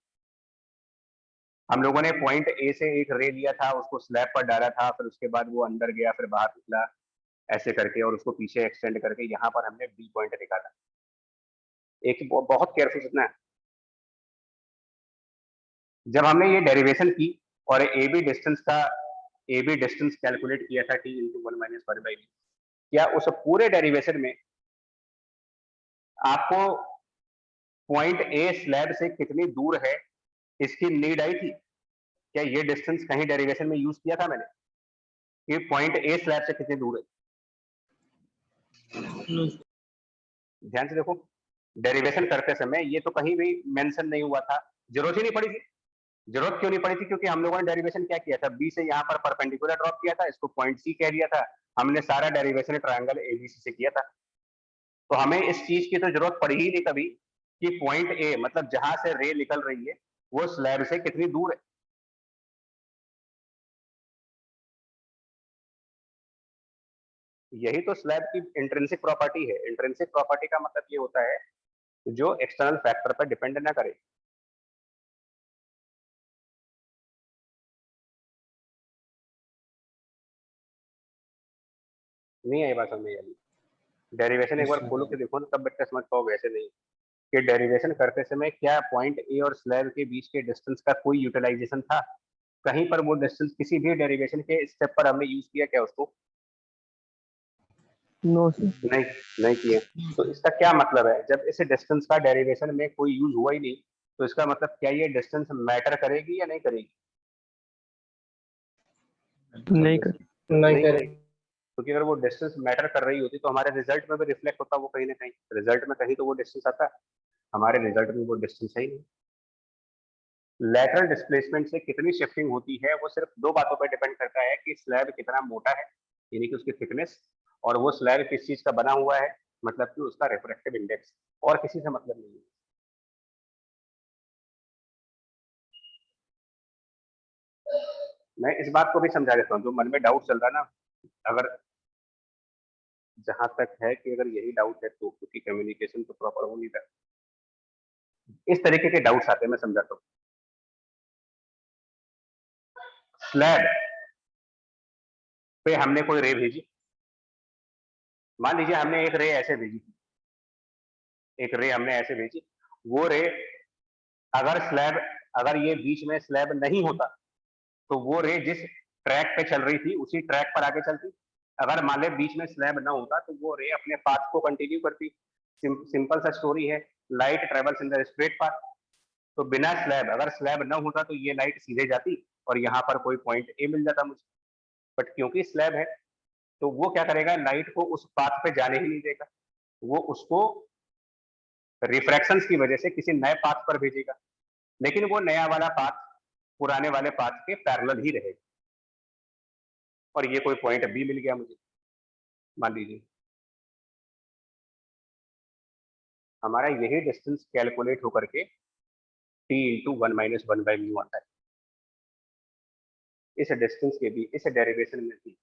हम लोगों ने पॉइंट ए से एक रे लिया था, उसको स्लैब पर डाला था, फिर उसके बाद वो अंदर गया, फिर बाहर निकला ऐसे करके, और उसको पीछे एक्सटेंड करके यहाँ पर हमने बी पॉइंट निकाला। एक बहुत केयरफुल सुनना है, जब हमने ये डेरिवेशन की और ए बी डिस्टेंस कैलकुलेट किया था टी इंटू 1 - 1/v, क्या उस पूरे डेरिवेशन में आपको पॉइंट ए स्लैब से कितनी दूर है इसकी नीड आई थी? क्या ये डिस्टेंस कहीं डेरिवेशन में यूज किया था मैंने कि पॉइंट ए स्लैब से कितनी दूर है? ध्यान से देखो, डेरिवेशन करते समय ये तो कहीं भी मेंशन नहीं हुआ था, जरूरत ही नहीं पड़ी थी। जरूरत क्यों नहीं पड़ी थी? क्योंकि हम लोगों ने डेरिवेशन क्या किया था, बी से यहाँ पर परपेंडिकुलर ड्रॉप किया था, इसको पॉइंट सी कह दिया था, हमने सारा डेरिवेशन ट्रायंगल एबीसी से किया था। तो हमें इस चीज की तो जरूरत पड़ी ही नहीं कभी कि पॉइंट ए मतलब जहां से रे निकल रही है वो स्लैब से कितनी दूर है। यही तो स्लैब की इंट्रिंसिक प्रॉपर्टी है। इंट्रिंसिक प्रॉपर्टी का मतलब ये होता है जो एक्सटर्नल फैक्टर पर डिपेंड ना करे। नहीं आई बात समझ में? आई डेरिवेशन एक बार खोलो के देखो ना, तब बच्चा समझ पाओगे, ऐसे नहीं कि डेरिवेशन करते समय क्या पॉइंट ए और स्लैब के बीच के डिस्टेंस का कोई यूटिलाइजेशन था? कहीं पर वो डिस्टेंस किसी भी डेरिवेशन के स्टेप पर हमने यूज किया क्या उसको? No sir. नहीं, नहीं किया। तो इसका क्या मतलब है? जब इस डिस्टेंस का डेरिवेशन में कोई यूज हुआ ही नहीं, तो इसका मतलब क्या ये डिस्टेंस मैटर करेगी या नहीं करेगी? नहीं करेगी। क्योंकि अगर वो डिस्टेंस मैटर कर रही होती तो हमारे रिजल्ट में भी रिफ्लेक्ट होता वो कहीं ना कहीं। रिजल्ट में कहीं तो वो डिस्टेंस आता, हमारे रिजल्ट में वो डिस्टेंस है ही नहीं। लैटरल डिस्प्लेसमेंट से कितनी शिफ्टिंग होती है वो सिर्फ दो बातों पर डिपेंड करता है कि स्लैब कितना मोटा है, यानी कि उसकी थिकनेस, और वो स्लैब किस चीज का बना हुआ है, मतलब कि उसका रिफ्रैक्टिव इंडेक्स, और किसी से मतलब नहीं है। मैं इस बात को भी समझा देता हूँ, जो मन में डाउट चल रहा है ना, अगर जहां तक है कि अगर यही डाउट है तो क्योंकि कम्युनिकेशन तो प्रॉपर हो नहीं रहा, इस तरीके के डाउट्स आते हैं, मैं समझाता हूँ। स्लैब पे हमने कोई रे भेजी, मान लीजिए हमने एक रे ऐसे भेजी, एक रे हमने ऐसे भेजी, वो रे अगर ये बीच में स्लैब नहीं होता तो वो रे जिस ट्रैक पे चल रही थी उसी ट्रैक पर आगे चलती। अगर मान ले बीच में स्लैब ना होता तो वो रे अपने पाथ को कंटिन्यू करती। सिंपल सा स्टोरी है, light travels in the straight path. तो बिना स्लैब, अगर स्लैब ना होता तो ये लाइट सीधे जाती और यहाँ पर कोई पॉइंट ए मिल जाता मुझे, बट क्योंकि स्लैब है तो वो क्या करेगा, लाइट को उस पाथ पे जाने ही नहीं देगा, वो उसको रिफ्रैक्शंस की वजह से किसी नए पाथ पर भेजेगा, लेकिन वो नया वाला पाथ पुराने वाले पाथ के पैरेलल ही रहेगा। और ये कोई पॉइंट बी मिल गया मुझे, मान लीजिए हमारा यही डिस्टेंस कैलकुलेट होकर के t इंटू 1 - 1/μ आता है। इस डिस्टेंस के भी इस डेरिवेशन में भी,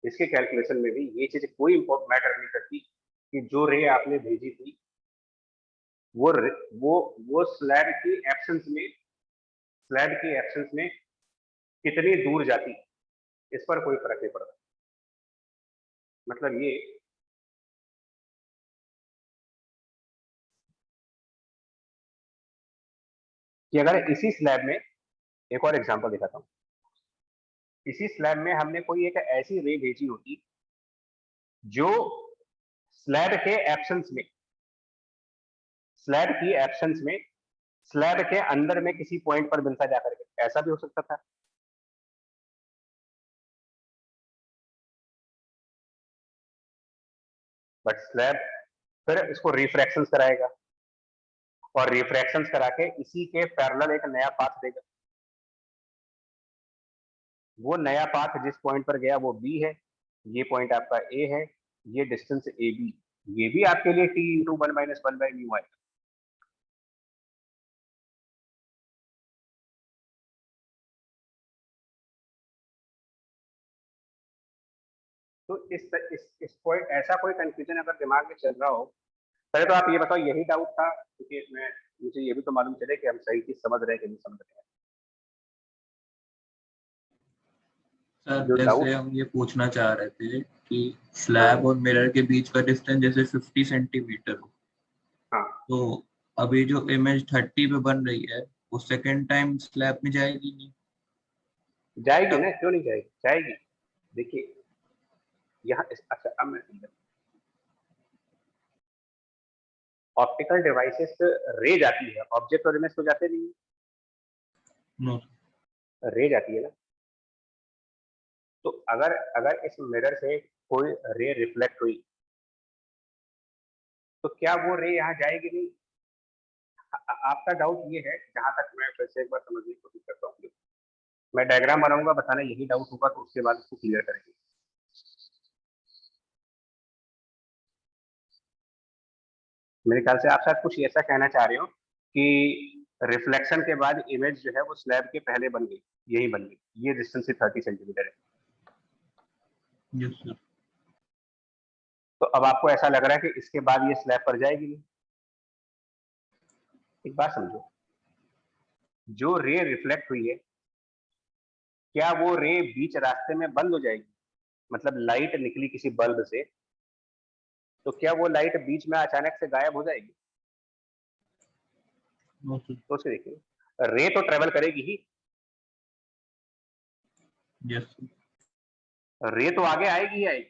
इसके कैलकुलेशन में भी ये चीज कोई इंपॉर्टेंट मैटर नहीं करती कि जो रे आपने भेजी थी वो वो स्लैब की एब्सेंस में कितनी दूर जाती, इस पर कोई फर्क नहीं पड़ता। मतलब ये कि अगर इसी स्लैब में, एक और एग्जांपल दिखाता हूँ, इसी स्लैब में हमने कोई एक ऐसी रे भेजी होती जो स्लैब के एब्सेंस में, स्लैब की एब्सेंस में स्लैब के अंदर में किसी पॉइंट पर मिलता जाकर के, ऐसा भी हो सकता था। बट स्लैब फिर इसको रिफ्रैक्शंस कराएगा और रिफ्रैक्शंस करा के इसी के पैरेलल एक नया पाथ देगा। वो नया पाथ जिस पॉइंट पर गया वो बी है, ये पॉइंट आपका ए है, ये डिस्टेंस ए बी, ये भी आपके लिए t इंटू 1 - 1/μ आएगा। तो इस पॉइंट ऐसा कोई कंफ्यूजन अगर दिमाग में चल रहा हो, पहले तो आप ये बताओ यही डाउट था, क्योंकि मुझे ये भी तो मालूम चले कि हम सही चीज समझ रहे हैं कि नहीं समझ रहे हैं। सर जो डाउट, जैसे हम ये पूछना चाह रहे थे कि स्लैब और मिरर के बीच का डिस्टेंस जैसे 50 सेंटीमीटर हो, हाँ तो अभी जो इमेज 30 पे बन रही है वो सेकेंड टाइम स्लैब में जाएगी नहीं? जाएगी ना, क्यों नहीं जाएगी, जाएगी। देखिए यहाँ अच्छा अब मैं ऑप्टिकल डिवाइसेस रे जाती है, ऑब्जेक्ट और इमेज तो जाते नहीं, नो। रे जाती है ना। तो अगर अगर इस मिरर से कोई रे रिफ्लेक्ट हुई तो क्या वो रे यहाँ जाएगी नहीं? आपका डाउट ये है, जहां तक मैं फिर से एक बार समझने की कोशिश करता हूँ, मैं डायग्राम बनाऊंगा, बताना यही डाउट होगा तो उसके बाद उसको क्लियर करेंगे। मेरे ख्याल से आप शायद कुछ ऐसा कहना चाह रहे हो कि रिफ्लेक्शन के बाद इमेज जो है वो स्लैब के पहले बन गई, यही बन गई, ये डिस्टेंस 30 सेंटीमीटर है। Yes sir. तो अब आपको ऐसा लग रहा है कि इसके बाद ये स्लैब पर जाएगी नहीं। एक बात समझो, जो रे रिफ्लेक्ट हुई है, क्या वो रे बीच रास्ते में बंद हो जाएगी? मतलब लाइट निकली किसी बल्ब से, तो क्या वो लाइट बीच में अचानक से गायब हो जाएगी? No sir. सोच के देखिए, रे तो ट्रेवल करेगी ही, यस सर। रे तो आगे आएगी ही आएगी।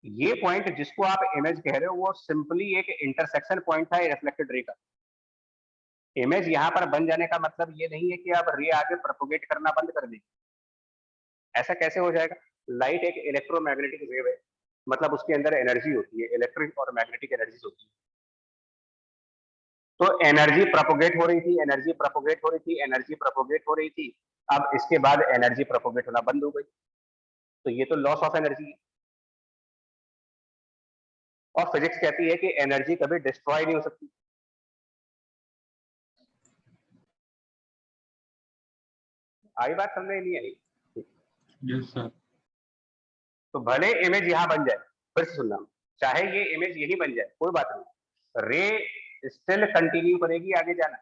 ये पॉइंट जिसको आप इमेज कह रहे हो वो सिंपली एक इंटरसेक्शन पॉइंट था रिफ्लेक्टेड रे का। इमेज यहाँ पर बन जाने का मतलब ये नहीं है कि आप रे आगे प्रोपोगेट करना बंद कर देंगे। ऐसा कैसे हो जाएगा? लाइट एक इलेक्ट्रोमैग्नेटिक वेव है, मतलब उसके अंदर एनर्जी होती है, इलेक्ट्रिक और मैग्नेटिक एनर्जी होती है। तो एनर्जी प्रोपोगेट हो रही थी, एनर्जी प्रोपोगेट हो रही थी, एनर्जी प्रोपोगेट हो रही थी। अब इसके बाद एनर्जी प्रोपोगेट होना बंद हो गई, तो ये तो लॉस ऑफ एनर्जी है। और फिजिक्स कहती है कि एनर्जी कभी डिस्ट्रॉय नहीं हो सकती। आई बात समझ नहीं आई? Yes sir. तो भले इमेज यहां बन जाए, फिर से सुनना, चाहे ये इमेज यही बन जाए कोई बात नहीं, रे स्टिल कंटिन्यू करेगी आगे जाना।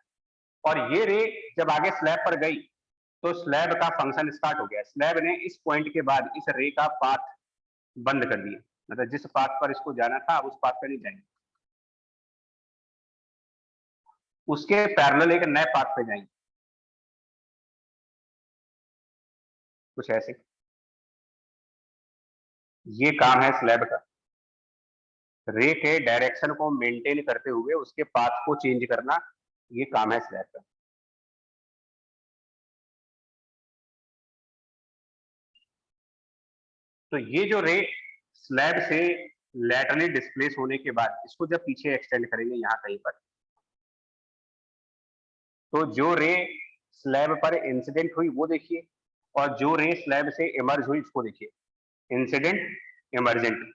और ये रे जब आगे स्लैब पर गई तो स्लैब का फंक्शन स्टार्ट हो गया, स्लैब ने इस पॉइंट के बाद इस रे का पाथ बंद कर दिया, मतलब जिस पाथ पर इसको जाना था अब उस पाथ पर नहीं जाएंगे, उसके पैरेलल एक नए पाथ पे जाएंगे, कुछ ऐसे। ये काम है स्लैब का, रे के डायरेक्शन को मेंटेन करते हुए उसके पाथ को चेंज करना, ये काम है स्लैब का। तो ये जो रे स्लैब से लैटरली डिस्प्लेस होने के बाद इसको जब पीछे एक्सटेंड करेंगे यहां कहीं पर, तो जो रे स्लैब पर इंसिडेंट हुई वो देखिए, और जो रे स्लैब से इमर्ज हुई इसको देखिए, इंसिडेंट इमर्जेंट।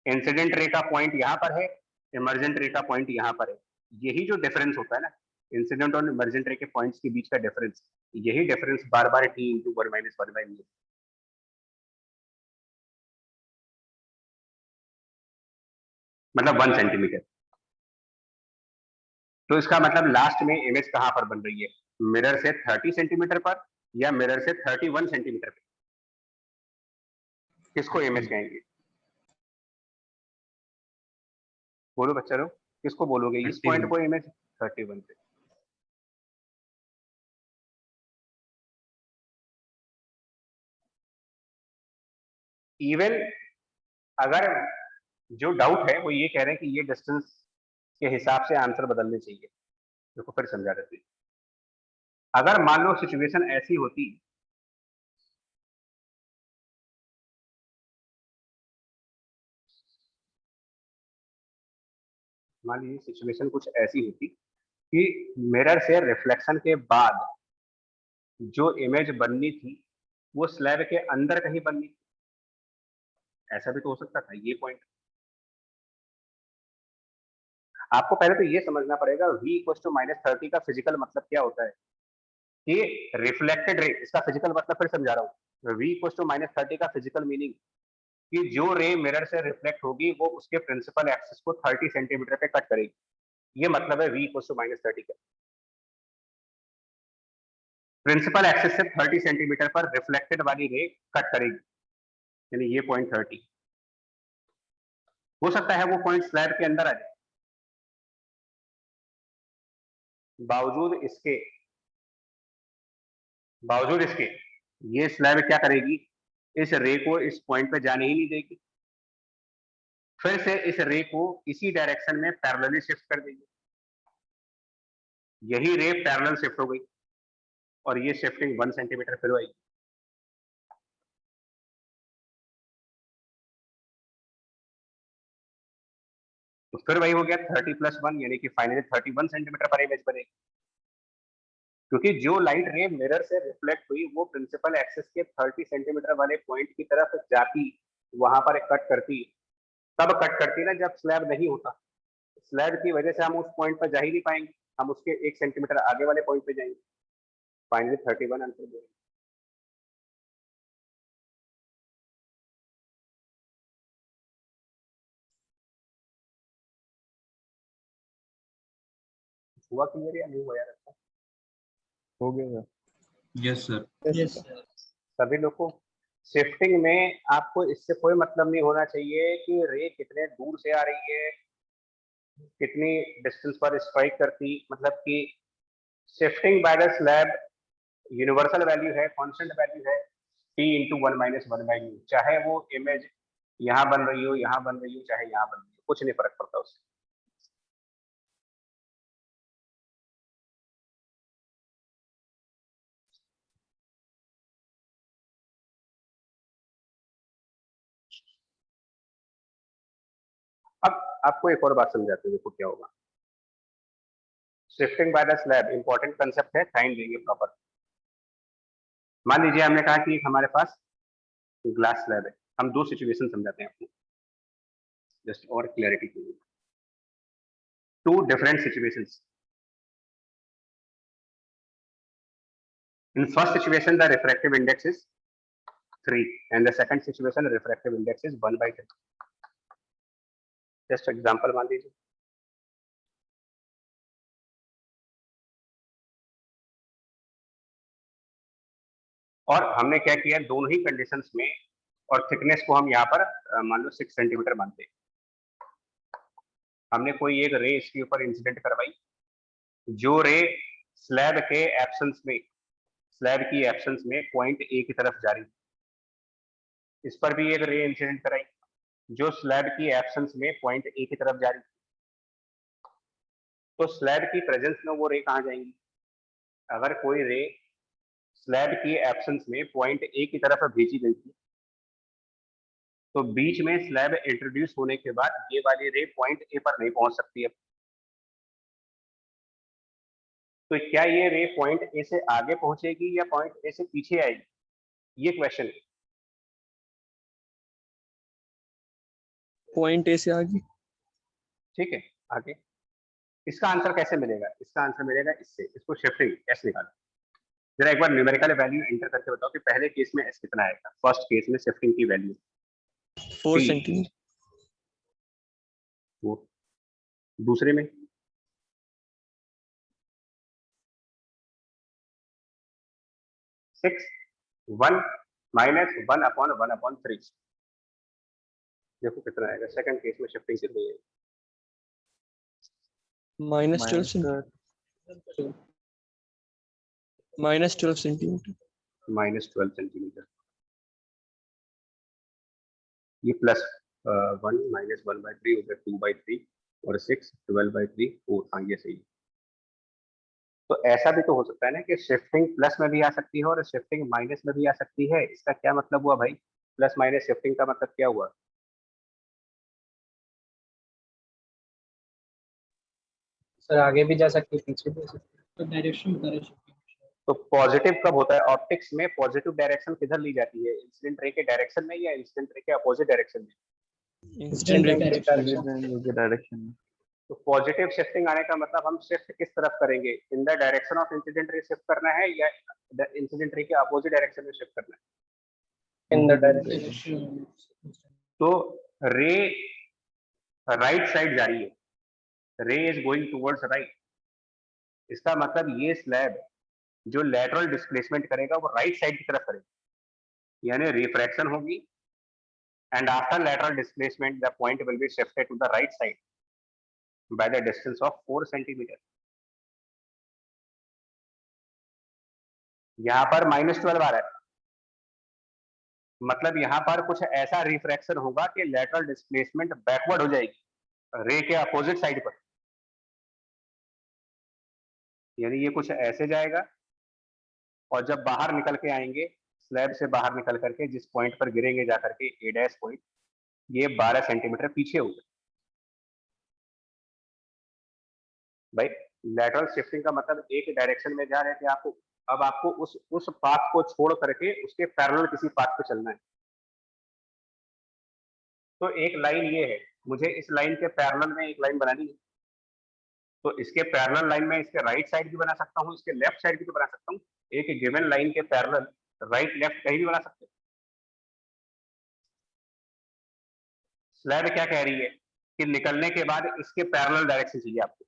इंसिडेंट रे का पॉइंट यहां पर है, इमर्जेंट रे का पॉइंट यहां पर है। यही जो डिफरेंस होता है ना इंसिडेंट और इमर्जेंट रे के पॉइंट्स के बीच का डिफरेंस, यही डिफरेंस बार बार t into one minus one by mu, मतलब 1 सेंटीमीटर। तो इसका मतलब लास्ट में इमेज कहां पर बन रही है, मिरर से 30 सेंटीमीटर पर या मिरर से 31 सेंटीमीटर पर? किसको इमेज कहेंगे? बोलो बच्चा लोग, किसको बोलोगे इस पॉइंट को इमेज? 31 पे। इवन अगर जो डाउट है वो ये कह रहे हैं कि ये डिस्टेंस के हिसाब से आंसर बदलने चाहिए, देखो फिर समझा देते हैं। अगर मान लो सिचुएशन ऐसी होती, मान लीजिए सिचुएशन कुछ ऐसी होती कि मिरर से रिफ्लेक्शन के बाद जो इमेज बननी थी वो स्लैब के अंदर कहीं बननी, ऐसा भी तो हो सकता था ये पॉइंट। आपको पहले तो ये समझना पड़ेगा v इक्वल टू -30 का फिजिकल मतलब क्या होता है, कि रिफ्लेक्टेड रे, इसका फिजिकल मतलब फिर समझा रहा हूँ, v इक्वल टू -30 का फिजिकल मीनिंग कि जो रे मिरर से रिफ्लेक्ट होगी वो उसके प्रिंसिपल एक्सिस को 30 सेंटीमीटर पे कट करेगी, ये मतलब है v इक्वल टू -30 का। प्रिंसिपल एक्सिस से 30 सेंटीमीटर पर रिफ्लेक्टेड वाली रे कट करेगी, यानी ये पॉइंट 30। हो सकता है वो पॉइंट स्लैब के अंदर आ जाए, बावजूद इसके ये स्लैब क्या करेगी, इस रे को इस पॉइंट पे जाने ही नहीं देगी, फिर से इस रे को इसी डायरेक्शन में पैरेलली शिफ्ट कर देगी। यही रे पैरेलल शिफ्ट हो गई और ये शिफ्टिंग 1 सेंटीमीटर फिर आई। तो फिर वही हो गया 30 + 1, यानी कि फाइनली 31 सेंटीमीटर पर इमेज बनेगी, क्योंकि जो लाइट रे मिरर से रिफ्लेक्ट हुई वो प्रिंसिपल एक्सिस के 30 सेंटीमीटर वाले पॉइंट की तरफ जाती, वहां पर कट करती, तब कट करती ना जब स्लैब नहीं होता। स्लैब की वजह से हम उस पॉइंट पर जा ही नहीं पाएंगे, हम उसके 1 सेंटीमीटर आगे वाले पॉइंट पे जाएंगे। फाइनली 31 आंसर देंगे। हुआ क्लियर या नहीं हुआ यार? अच्छा हो गया। Yes sir. Yes. सभी लोग को शिफ्टिंग में आपको इससे कोई मतलब नहीं होना चाहिए कि रे कितने दूर से आ रही है, कितनी डिस्टेंस पर स्ट्राइक करती, मतलब कि shifting by the slab universal value है, कांस्टेंट वैल्यू है P × 1 - 1/u, चाहे वो इमेज यहाँ बन रही हो, यहाँ बन रही हो, चाहे यहाँ बन रही हो, कुछ नहीं फर्क पड़ता उससे। अब आपको एक और बात समझाते हैं, देखो क्या होगा। Shifting by the slab important concept है, साइन देंगे प्रॉपर। मान लीजिए हमने कहा कि हमारे पास ग्लास स्लैब है, हम दो सिचुएशन समझाते हैं आपको जस्ट और क्लैरिटी के लिए। Two different situations. In first situation, the refractive index is 3, and the second situation, refractive index is 1/3. Just example मान लीजिए। और हमने क्या किया, दोनों ही कंडीशंस में, और थिकनेस को हम यहाँ पर मान लो 6 सेंटीमीटर मानते हैं। हमने कोई एक रे इसके ऊपर इंसिडेंट करवाई, जो रे स्लैब के एब्सेंस में, स्लैब की एब्सेंस में पॉइंट ए की तरफ जा रही, इस पर भी एक रे इंसिडेंट कराई जो स्लैब की एब्सेंस में पॉइंट ए की तरफ जा रही। तो स्लैब की प्रेजेंस में वो रे कहाँ जाएंगी? अगर कोई रे स्लैब की एब्सेंस में पॉइंट ए की तरफ भेजी गई थी, तो बीच में स्लैब इंट्रोड्यूस होने के बाद ये वाली रे पॉइंट ए पर नहीं पहुंच सकती है। तो क्या ये रे पॉइंट ए से आगे पहुंचेगी या पॉइंट ए से पीछे आएगी, ये क्वेश्चन है। पॉइंट ए से आगे। ठीक है, आगे इसका आंसर कैसे मिलेगा? इसका आंसर मिलेगा इससे, इसको शिफ्टिंग एस निकालो। जरा एक बार न्यूमेरिकल वैल्यू एंटर करके बताओ कि पहले केस में एस कितना आएगा, फर्स्ट केस में शिफ्टिंग की वैल्यू 4 सेंटीमीटर। वो दूसरे में 6 1 - 1/1/3। देखो कितना आएगा सेकंड केस में, शिफ्टिंग कितनी है? -12 सेंटीमीटर। -12 सेंटीमीटर। -12 सेंटीमीटर। ये +1 - 1/3 हो गया 2/3, और 6 12/3 4। हाँ ये सही है। तो ऐसा भी तो हो सकता है ना कि शिफ्टिंग प्लस में भी आ सकती है और शिफ्टिंग माइनस में भी आ सकती है। इसका क्या मतलब हुआ भाई? प्लस माइनस शिफ्टिंग का मतलब क्या हुआ? सर आगे भी जा सकती है, पीछे भी जा सकती है। तो डायरेक्शन बता रहे हैं। तो पॉजिटिव कब होता है? ऑप्टिक्स में पॉजिटिव डायरेक्शन किधर ली जाती है? इंसिडेंट रे के डायरेक्शन में या इंसिडेंट रे के अपोजिट डायरेक्शन में? इंसिडेंट डायरेक्शन में। तो पॉजिटिव शिफ्टिंग आने का मतलब हम शिफ्ट किस तरफ करेंगे? In the direction of incident ray shift करना है या इंसिडेंट रे के अपोजिट डायरेक्शन में शिफ्ट करना है? In the direction. तो रे राइट साइड जा रही है, रे इज गोइंग टुवर्ड्स राइट। इसका मतलब ये स्लैब जो लेटरल डिस्प्लेसमेंट करेगा वो राइट साइड की तरफ करेगा, यानी रिफ्रैक्शन होगी, and after lateral displacement the point will be shifted to the right side by the distance of 4 centimeter. यहाँ पर -12 आ रहा है, मतलब यहाँ पर कुछ ऐसा रिफ्रैक्शन होगा कि लेटरल डिस्प्लेसमेंट बैकवर्ड हो जाएगी रे के अपोजिट साइड पर, यानी ये कुछ ऐसे जाएगा और जब बाहर निकल के आएंगे, स्लैब से बाहर निकल करके जिस पॉइंट पर गिरेंगे जाकर के ए डैश पॉइंट, ये 12 सेंटीमीटर पीछे होगा। भाई लेटरल शिफ्टिंग का मतलब एक डायरेक्शन में जा रहे थे आपको, अब आपको उस पाथ को छोड़ करके उसके पैरेलल किसी पाथ पे चलना है। तो एक लाइन ये है, मुझे इस लाइन के पैरेलल में एक लाइन बनानी है, तो इसके पैरेलल लाइन में इसके राइट साइड भी बना सकता हूँ, इसके लेफ्ट साइड भी तो बना सकता हूँ। एक गिवन लाइन के पैरेलल राइट लेफ्ट कहीं भी बना सकते हैं। स्लैब क्या कह रही है कि निकलने के बाद इसके पैरेलल डायरेक्शन चाहिए आपको।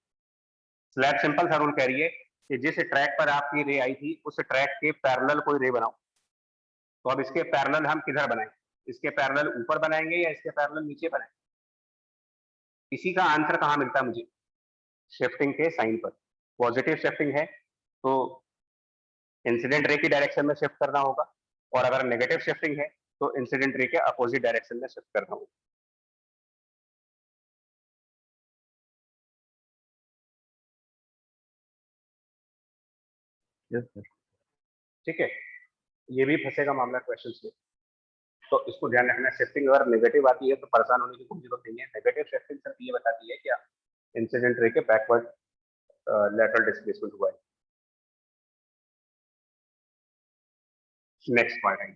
स्लैब सिंपल सा रूल कह रही है कि जिस ट्रैक पर आपकी रे आई थी उस ट्रैक के पैरेलल कोई रे बनाओ। तो अब इसके पैरेलल हम किधर बनाएं? इसके पैरेलल ऊपर बनाएंगे या इसके पैरेलल नीचे बनाएंगे? इसी का आंसर कहाँ मिलता है मुझे? शिफ्टिंग के साइन पर। पॉजिटिव शिफ्टिंग है तो इंसिडेंट रे की डायरेक्शन में शिफ्ट करना होगा, और अगर नेगेटिव शिफ्टिंग है तो इंसिडेंट रे के अपोजिट डायरेक्शन में शिफ्ट करना होगा। ठीक है, ये भी फंसेगा मामला क्वेश्चन में, तो इसको ध्यान रखना। शिफ्टिंग अगर नेगेटिव आती है तो परेशान होने की कोई जरूरत नहीं है। नेगेटिव शिफ्टिंग सिर्फ ये बताती है कि इंसिडेंट रे के बैकवर्ड लेटरल डिस्प्लेसमेंट हुआ है। नेक्स्ट पॉइंट है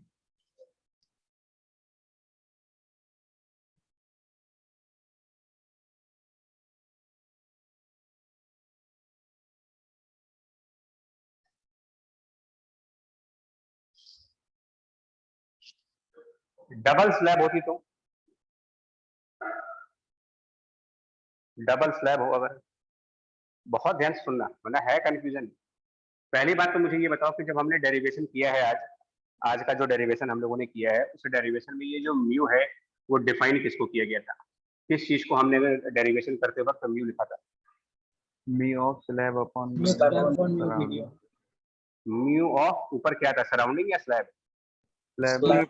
डबल स्लैब होती तो, डबल स्लैब हो अगर, बहुत ध्यान से सुनना वरना है कंफ्यूजन। पहली बात तो मुझे ये बताओ कि जब हमने डेरिवेशन किया है आज का जो डेरिवेशन हम लोगों ने किया है, उस डेरिवेशन में ये जो म्यू है वो डिफाइन किसको किया गया था? किस चीज को हमने डेरिवेशन करते वक्त म्यू लिखा था? Mu of slab upon mu of ऊपर क्या था, सराउंडिंग या slab? Slab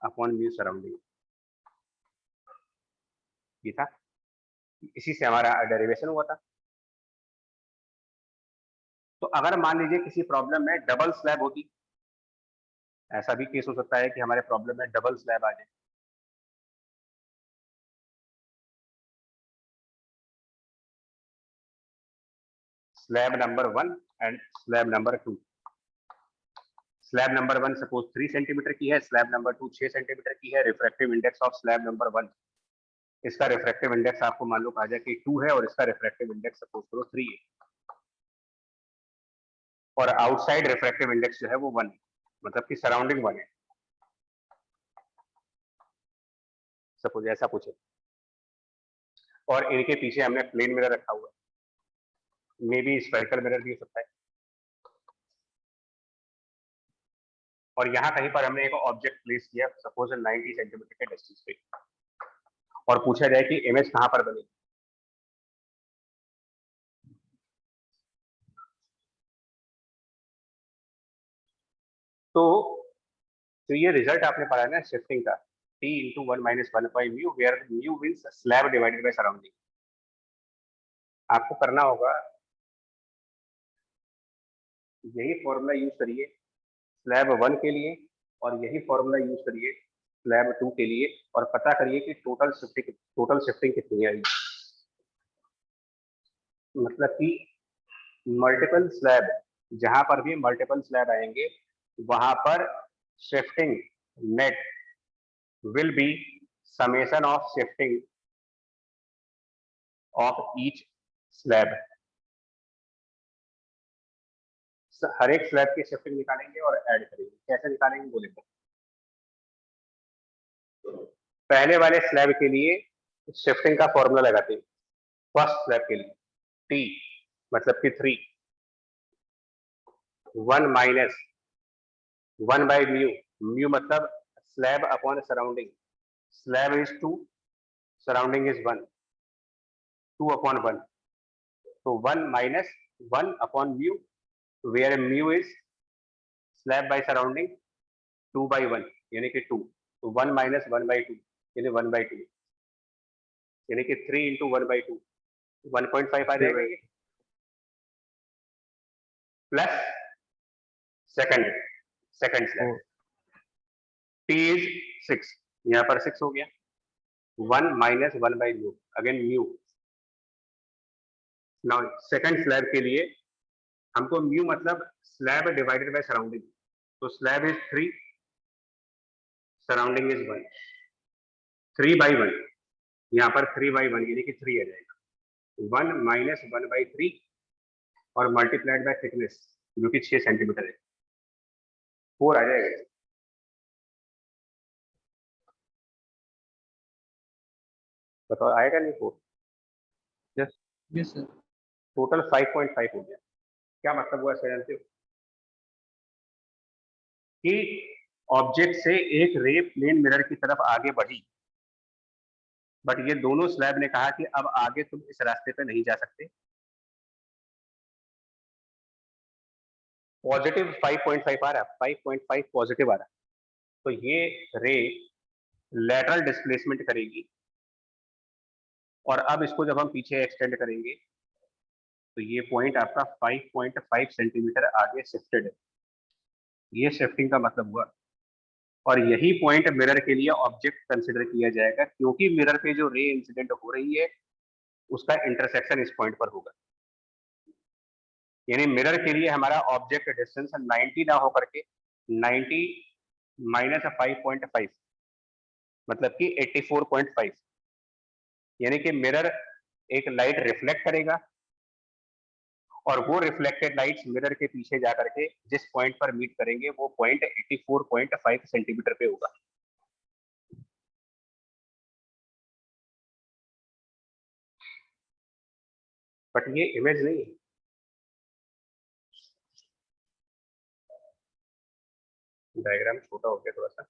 upon mu surrounding, ये था। इसी से हमारा डेरिवेशन हुआ था। तो अगर मान लीजिए किसी प्रॉब्लम में डबल स्लैब होती, ऐसा भी केस हो सकता है कि हमारे प्रॉब्लम में डबल स्लैब आ जाए। Slab number 1 and slab number 2। Slab number 1 suppose 3 centimetre की है, स्लैब नंबर 2 6 सेंटीमीटर की है। Refractive index of slab number 1, इसका रिफ्रैक्टिव इंडेक्स आपको मान लो कहा जाए कि 2 है और इसका रिफ्रैक्टिव इंडेक्स सपोज करो 3 है, और आउटसाइड रिफ्रैक्टिव इंडेक्स जो है वो 1 है, मतलब कि सराउंडिंग 1 है। सपोज ऐसा कुछ है, और इनके पीछे हमने प्लेन मिरर रखा हुआ है, मे बी स्फेरिकल मिरर भी हो सकता है, और यहाँ कहीं पर हमने एक ऑब्जेक्ट प्लेस किया सपोज 90 सेंटीमीटर के डिस्टेंस पे, और पूछा जाए कि इमेज कहाँ पर बनेगी। तो ये रिजल्ट आपने पढ़ा है ना शिफ्टिंग का, t into 1 minus 1 by mu, where mu means slab divided by surrounding। आपको करना होगा यही फॉर्मूला यूज करिए स्लैब 1 के लिए, और यही फॉर्मूला यूज करिए स्लैब 2 के लिए, और पता करिए कि टोटल शिफ्टिंग कितनी आई। मतलब कि मल्टीपल स्लैब, जहां पर भी मल्टीपल स्लैब आएंगे वहां पर shifting net will be summation of shifting of each slab। हर एक स्लैब की शिफ्टिंग निकालेंगे और ऐड करेंगे। कैसे निकालेंगे वो देखो। पहले वाले स्लैब के लिए शिफ्टिंग का फॉर्मूला लगाते हैं, फर्स्ट स्लैब के लिए t मतलब कि 3, 1 माइनस 1 बाई म्यू, म्यू मतलब slab upon surrounding, slab is 2, surrounding is 1, 2 upon 1, तो 1 minus 1 upon mu, where mu is slab by surrounding 2 by 1 यानी कि 2, तो 1 माइनस 1 बाई 2 यानी 1 बाई 2 यानी कि 3 इंटू 1 बाई 2 1.5 आ जाएगा ये, plus second slab T is 6, यहाँ पर 6 हो गया, 1 minus 1 by mu, again mu. Now second slab के लिए हमको म्यू मतलब स्लैब डिवाइडेड बाय सराउंडिंग, तो slab is 3, surrounding is 1, 3 by 1, यहाँ पर 3 बाई 1 यानी कि 3 आ जाएगा, 1 माइनस 1 बाई 3 और मल्टीप्लाइड बाय थिकनेस जो कि 6 सेंटीमीटर है, 4 आ जाएगा। बताओ आएगा नहीं 4? Yes, sir. टोटल 5.5 हो गया। क्या मतलब हुआ जानते हो कि ऑब्जेक्ट से एक रे प्लेन मिरर की तरफ आगे बढ़ी, बट ये दोनों स्लैब ने कहा कि अब आगे तुम इस रास्ते पे नहीं जा सकते। पॉजिटिव 5.5 आ रहा है, 5.5 पॉजिटिव आ रहा है, तो ये रे लैटरल डिस्प्लेसमेंट करेगी और अब इसको जब हम पीछे एक्सटेंड करेंगे तो ये पॉइंट आपका 5.5 सेंटीमीटर आगे शिफ्टेड है, ये शिफ्टिंग का मतलब हुआ। और यही पॉइंट मिरर के लिए ऑब्जेक्ट कंसिडर किया जाएगा क्योंकि मिरर पे जो रे इंसिडेंट हो रही है उसका इंटरसेक्शन इस पॉइंट पर होगा, यानी मिरर के लिए हमारा ऑब्जेक्ट डिस्टेंस 90 ना होकर के 90 माइनस 5.5 मतलब कि 84.5, यानी कि मिरर एक लाइट रिफ्लेक्ट करेगा और वो रिफ्लेक्टेड लाइट्स मिरर के पीछे जाकर के जिस पॉइंट पर मीट करेंगे वो पॉइंट 84.5 सेंटीमीटर पे होगा। बट ये इमेज नहीं है, डायग्राम छोटा हो गया थोड़ा सा,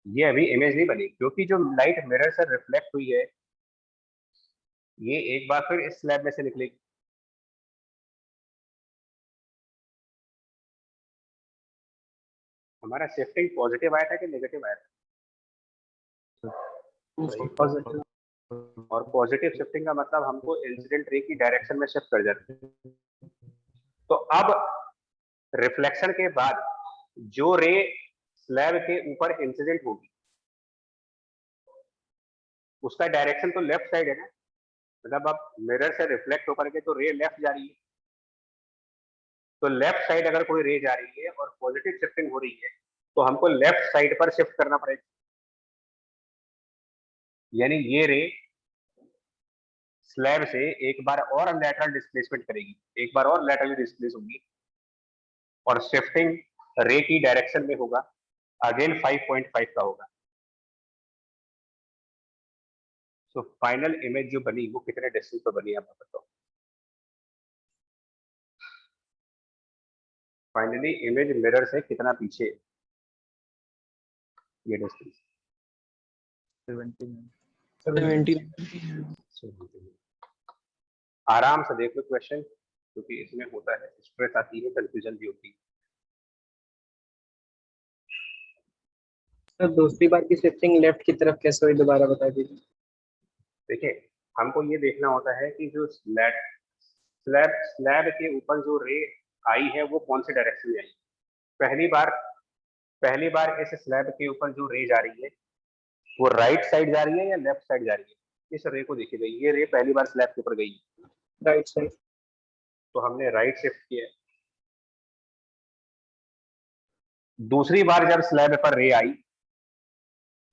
ये अभी इमेज नहीं बनी क्योंकि जो लाइट मिरर से रिफ्लेक्ट हुई है ये एक बार फिर इस स्लैब में से निकलेगी। हमारा शिफ्टिंग पॉजिटिव आया था कि नेगेटिव आया था? पॉजिटिव। और पॉजिटिव शिफ्टिंग का मतलब हमको इंसिडेंट रे की डायरेक्शन में शिफ्ट कर जाते हैं। तो अब रिफ्लेक्शन के बाद जो रे स्लैब के ऊपर इंसिडेंट होगी उसका डायरेक्शन तो लेफ्ट साइड है ना, मतलब अब मिरर से रिफ्लेक्ट होकर के तो रे लेफ्ट जा रही है, तो लेफ्ट साइड अगर कोई रे जा रही है और पॉजिटिव शिफ्टिंग हो रही है तो हमको लेफ्ट साइड पर शिफ्ट करना पड़ेगा, यानी ये रे स्लैब से एक बार और लैटरल डिस्प्लेसमेंट करेगी, एक बार और लैटरली डिस्प्लेस होगी और शिफ्टिंग रे की डायरेक्शन में होगा, अगेन 5.5 का होगा। सो फाइनल इमेज जो बनी वो कितने डिस्टेंस पर बनी आप बताओ? फाइनली इमेज मिरर से कितना पीछे ये डिस्टेंस? 70. आराम से देख लो क्वेश्चन, क्योंकि इसमें होता है स्ट्रेस आती है, कंफ्यूजन भी होती है। सर दूसरी बार की शिफ्टिंग लेफ्ट की तरफ कैसे हुई दोबारा बता दीजिए। देखिए हमको ये देखना होता है कि जो स्लैब के ऊपर जो रे आई है वो कौन से डायरेक्शन में आई। पहली बार इस स्लैब के ऊपर जो रे जा रही है वो राइट साइड जा रही है या लेफ्ट साइड जा रही है? इस रे को देखिए, ये रे पहली बार स्लैब के ऊपर गई राइट साइड, तो हमने राइट शिफ्ट किया। दूसरी बार जब स्लैब पर रे आई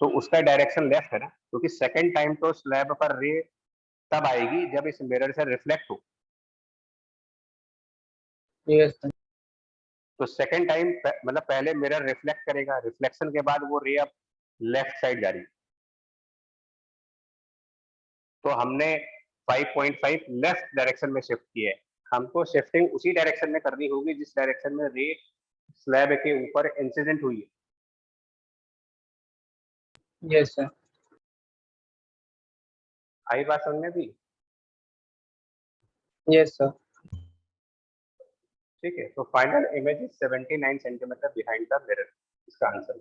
तो उसका डायरेक्शन लेफ्ट है ना, क्योंकि सेकंड टाइम तो स्लैब पर रे तब आएगी जब इस मिरर से रिफ्लेक्ट हो, यस सर। तो सेकंड टाइम मतलब पहले मिरर रिफ्लेक्ट करेगा, रिफ्लेक्शन के बाद वो रे अब लेफ्ट साइड जा रही, तो हमने 5.5 लेफ्ट डायरेक्शन में शिफ्ट किया है। हमको शिफ्टिंग उसी डायरेक्शन में करनी होगी जिस डायरेक्शन में रे स्लैब के ऊपर इंसिडेंट हुई है। Yes sir. आई बात समझ में भी? Yes sir. ठीक है, तो final image is 79 centimetre behind the mirror, इसका आंसर।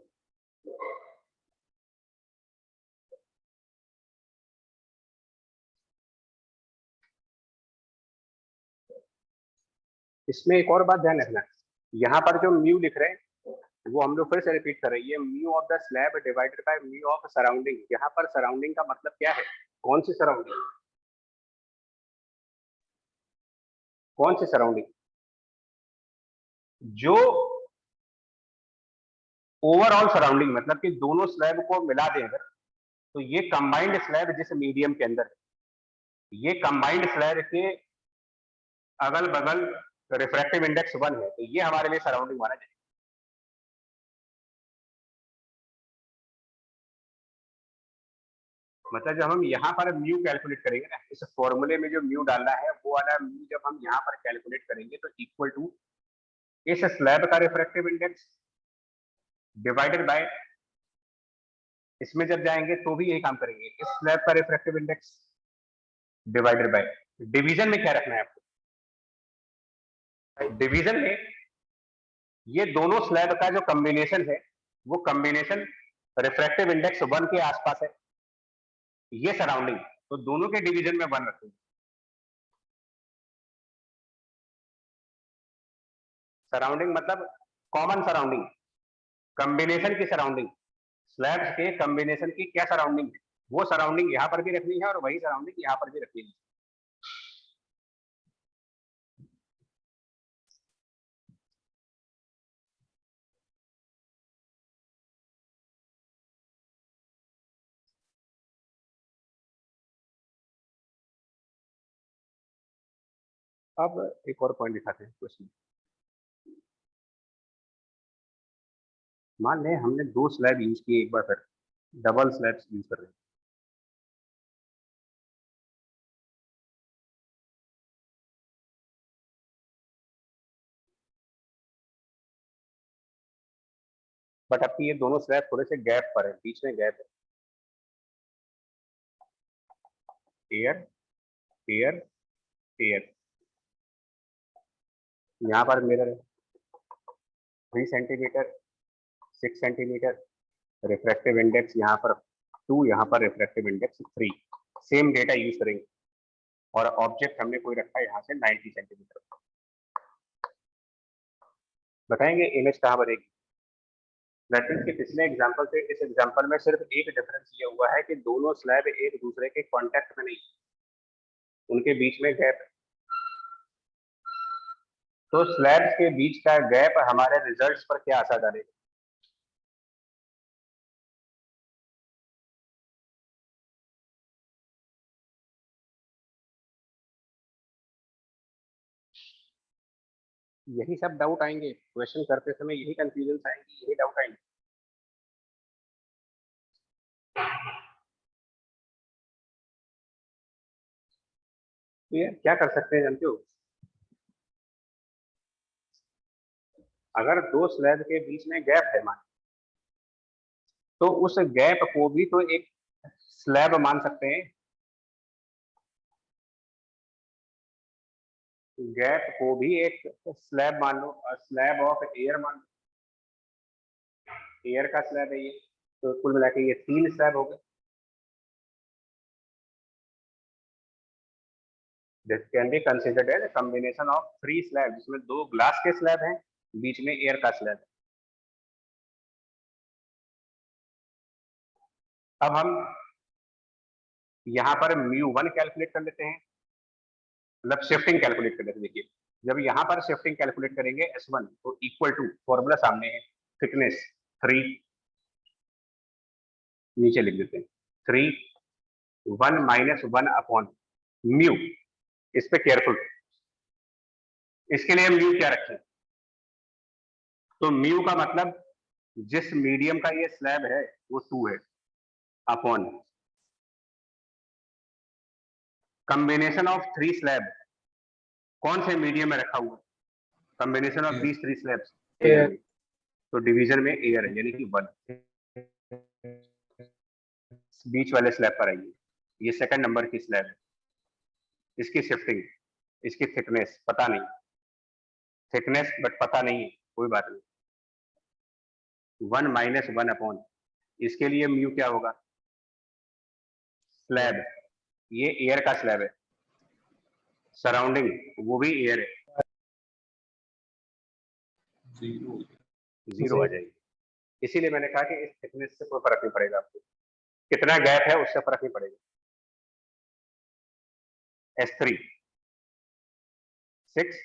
इसमें एक और बात ध्यान रखना, यहाँ पर जो म्यू लिख रहे हैं वो हम लोग फिर से रिपीट कर रहे हैं, ये mu of the slab divided by mu of surrounding. यहाँ पर सराउंडिंग का मतलब क्या है? कौन सी सराउंडिंग? कौन सी सराउंडिंग? जो ओवरऑल सराउंडिंग, मतलब कि दोनों स्लैब को मिला दें अगर, तो ये कंबाइंड स्लैब जिस मीडियम के अंदर, ये कंबाइंड स्लैब के अगल बगल रिफ्रैक्टिव इंडेक्स 1 है, तो ये हमारे लिए सराउंडिंग माना जाएगा। मतलब जब हम यहाँ पर म्यू कैलकुलेट करेंगे ना, इस फॉर्मूले में जो म्यू डालना है वो वाला म्यू जब हम यहाँ पर कैलकुलेट करेंगे तो इक्वल टू इस स्लैब का रिफ्रैक्टिव इंडेक्स डिवाइडेड बाय, इसमें जब जाएंगे तो भी यही काम करेंगे, इस स्लैब का refractive index divided by, division में क्या रखना है आपको? डिवीजन में ये दोनों स्लैब का जो कॉम्बिनेशन है वो कॉम्बिनेशन रिफ्रैक्टिव इंडेक्स 1 के आसपास है, ये सराउंडिंग, तो दोनों के डिवीजन में 1 रखेंगे। सराउंडिंग मतलब कॉमन सराउंडिंग, कॉम्बिनेशन की सराउंडिंग, स्लैब्स के कॉम्बिनेशन की क्या सराउंडिंग है, वो सराउंडिंग यहाँ पर भी रखनी है और वही सराउंडिंग यहाँ पर भी रखनी है। अब एक और पॉइंट दिखाते हैं क्वेश्चन। मान लें हमने 2 स्लैब यूज किए, एक बार फिर डबल स्लैब्स यूज कर रहे हैं। बट अब ये दोनों स्लैब थोड़े से गैप पर है, बीच में गैप है, एयर एयर एयर, यहाँ पर मिरर है 3 सेंटीमीटर 6 सेंटीमीटर, रिफ्रैक्टिव इंडेक्स यहाँ पर 2, यहाँ पर refractive index 3, same data use करेंगे और ऑब्जेक्ट हमने कोई रखा है यहाँ से 90 सेंटीमीटर। बताएंगे इमेज कहाँ बनेगी? दैट के पिछले एग्जांपल से इस एग्जांपल में सिर्फ एक डिफरेंस ये हुआ है कि दोनों स्लैब एक दूसरे के कांटेक्ट में नहीं, उनके बीच में गैप है। तो स्लैब्स के बीच का गैप हमारे रिजल्ट्स पर क्या असर डालेगा? यही सब डाउट आएंगे क्वेश्चन करते समय, यही कंफ्यूजन आएंगी, यही डाउट आएंगे। तो यार क्या कर सकते हैं जानते हो? अगर 2 स्लैब के बीच में गैप है मान, तो उस गैप को भी तो एक स्लैब मान सकते हैं, गैप को भी एक स्लैब मान लो, स्लैब ऑफ एयर मान लो, एयर का स्लैब है ये, तो कुल मिला के ये 3 स्लैब हो गए। This can be considered as combination of 3 slab, जिसमें 2 ग्लास के स्लैब हैं, बीच में एयर का स्लैब है। अब हम यहाँ पर μ1 कैलकुलेट कर लेते हैं, मतलब शिफ्टिंग कैलकुलेट कर लेते हैं। देखिए जब यहाँ पर शिफ्टिंग कैलकुलेट करेंगे S1 तो इक्वल टू, फॉर्मूला सामने है, थिकनेस 3, नीचे लिख देते हैं 3 1 माइनस 1 अपॉन म्यू, इस पे केयरफुल, इसके लिए म्यू क्या रखें? तो म्यू का मतलब जिस मीडियम का ये स्लैब है वो 2 है, अपॉन कॉम्बिनेशन ऑफ 3 स्लैब, कौन से मीडियम में रखा हुआ है? Combination of Air. These 3 slabs. Air. तो डिवीजन में एयर है, यानी कि 1 बीच वाले स्लैब पर आइए। ये सेकंड नंबर की स्लैब है। इसकी शिफ्टिंग, इसकी थिकनेस पता नहीं, थिकनेस बट पता नहीं है, कोई बात नहीं। 1 - 1 अपॉन, इसके लिए म्यू क्या होगा? स्लैब, ये एयर का स्लैब है, सराउंडिंग वो भी एयर है, 0 आ जाएगी। इसीलिए मैंने कहा कि इस थिकनेस से कोई फर्क नहीं पड़ेगा आपको, कितना गैप है उससे फर्क नहीं पड़ेगा। S3 6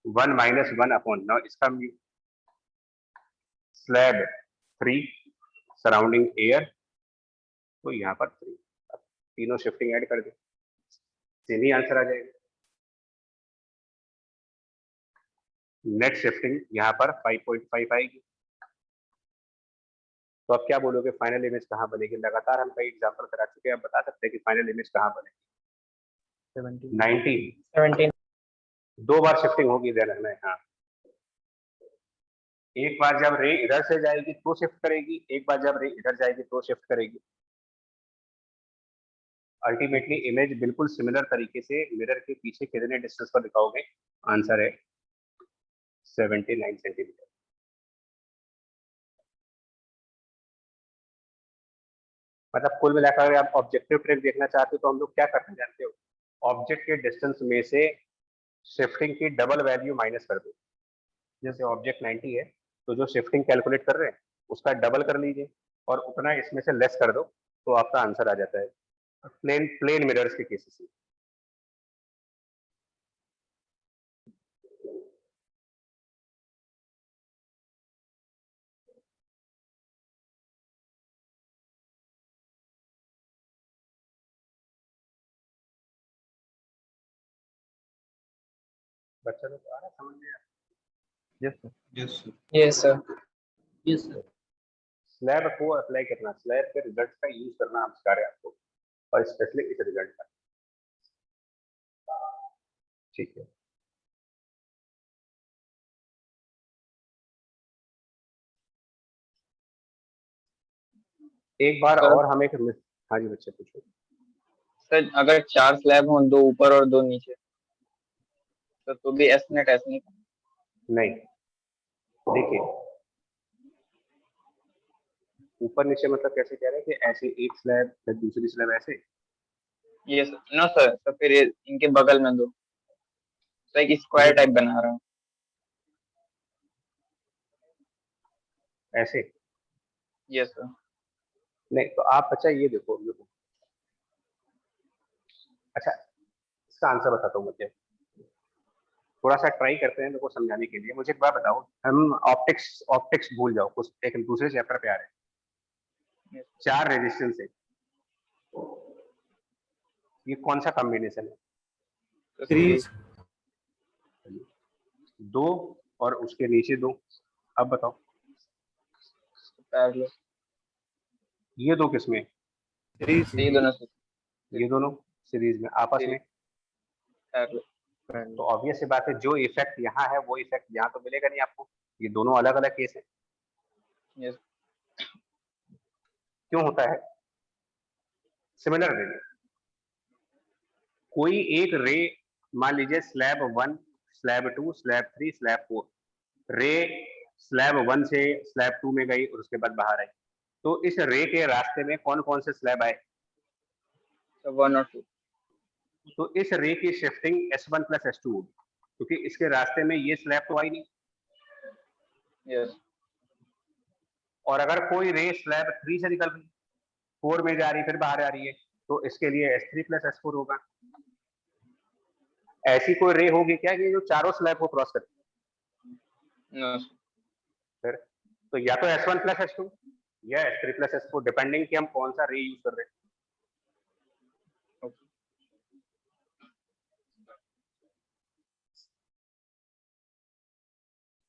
1 - 1 अपॉन, नाउ इसका म्यू स्लैब 3 सराउंडिंग एयर, तो यहाँ पर 3, तीनों शिफ्टिंग ऐड कर दे, सेम ही आंसर आ जाएगा। नेट शिफ्टिंग यहाँ पर 5.5 आएगी। तो अब क्या बोलोगे, फाइनल इमेज कहाँ बनेगी? लगातार हम कई एग्जांपल करा चुके हैं, आप बता सकते हैं कि फाइनल इमेज कहाँ बनेगी? 19 17. 2 बार शिफ्टिंग होगी, ध्यान रखना है। हाँ, एक बार जब रे इधर से जाएगी तो शिफ्ट करेगी, एक बार जब रे इधर जाएगी तो शिफ्ट करेगी। अल्टीमेटली इमेज बिल्कुल सिमिलर तरीके से मिरर के पीछे कितने डिस्टेंस पर दिखाओगे? आंसर है 79 सेंटीमीटर। मतलब कुल मिलाकर अगर आप ऑब्जेक्टिव ट्रिक देखना चाहते हो तो हम लोग क्या करते हैं जानते हो? ऑब्जेक्ट के डिस्टेंस में से शिफ्टिंग की डबल वैल्यू माइनस कर दो। जैसे ऑब्जेक्ट 90 है तो जो शिफ्टिंग कैलकुलेट कर रहे हैं उसका डबल कर लीजिए और उतना इसमें से लेस कर दो, तो आपका आंसर आ जाता है। प्लेन मिरर्स के केसेस में। बच्चा लोग आ रहा समझ में? Yes, sir. Yes, sir. Yes, sir. Yes, sir. Slab को अप्लाई करना, स्लैब के रिजल्ट का यूज करना हम सिखा रहे हैं आपको, और स्पेशली इस रिजल्ट का। ठीक है, एक बार सर? और हम एक, हाँ जी बच्चे पूछो। सर अगर 4 स्लैब हों, 2 ऊपर और 2 नीचे, तो भी एस नेट ऐसे नहीं? नहीं, देखिए ऊपर नीचे मतलब कैसे कह रहे हैं कि ऐसे एक स्लैब फिर दूसरी स्लैब ऐसे? ये नो सर, तो फिर इनके बगल में 2, तो एक स्क्वायर टाइप बना रहा हूँ। ऐसे? Yes sir. नहीं, तो आप बच्चा ये देखो, अच्छा इसका आंसर बताता हूँ मुझे, थोड़ा सा ट्राई करते हैं देखो समझाने के लिए। मुझे एक बात बताओ, हम ऑप्टिक्स भूल जाओ, कुछ एक दूसरे चैप्टर पे आ रहे हैं। 4 रेजिस्टेंस है, ये कौन सा कॉम्बिनेशन है? तो सीरीज 2 और उसके नीचे 2, अब बताओ पैरेलल, ये 2 किसमें? ये दोनों से ये दोनों सीरीज में आपस में। पैरेलल। तो ऑब्वियस सी बात है, जो इफेक्ट यहाँ है वो इफेक्ट यहाँ तो मिलेगा नहीं आपको, ये दोनों अलग अलग केस है। यस। क्यों होता है? सिमिलर रे, कोई एक रे, मान लीजिए स्लैब 1, स्लैब 2, स्लैब 3, स्लैब 4, रे स्लैब 1 से स्लैब 2 में गई और उसके बाद बाहर आई, तो इस रे के रास्ते में कौन कौन से स्लैब आए? 1 और 2। तो इस रे की शिफ्टिंग S1 + S2 होगी, क्योंकि इसके रास्ते में ये स्लैब तो आई नहीं। यस। और अगर कोई रे स्लैब 3 से निकल रही, 4 में जा रही फिर बाहर आ रही है, तो इसके लिए S3 + S4 होगा। ऐसी कोई रे होगी क्या कि जो चारों स्लैब को क्रॉस करती है? नो। फिर तो या तो S1 + S2 या S3 + S4, डिपेंडिंग कि हम कौन सा रे यूज कर रहे हैं।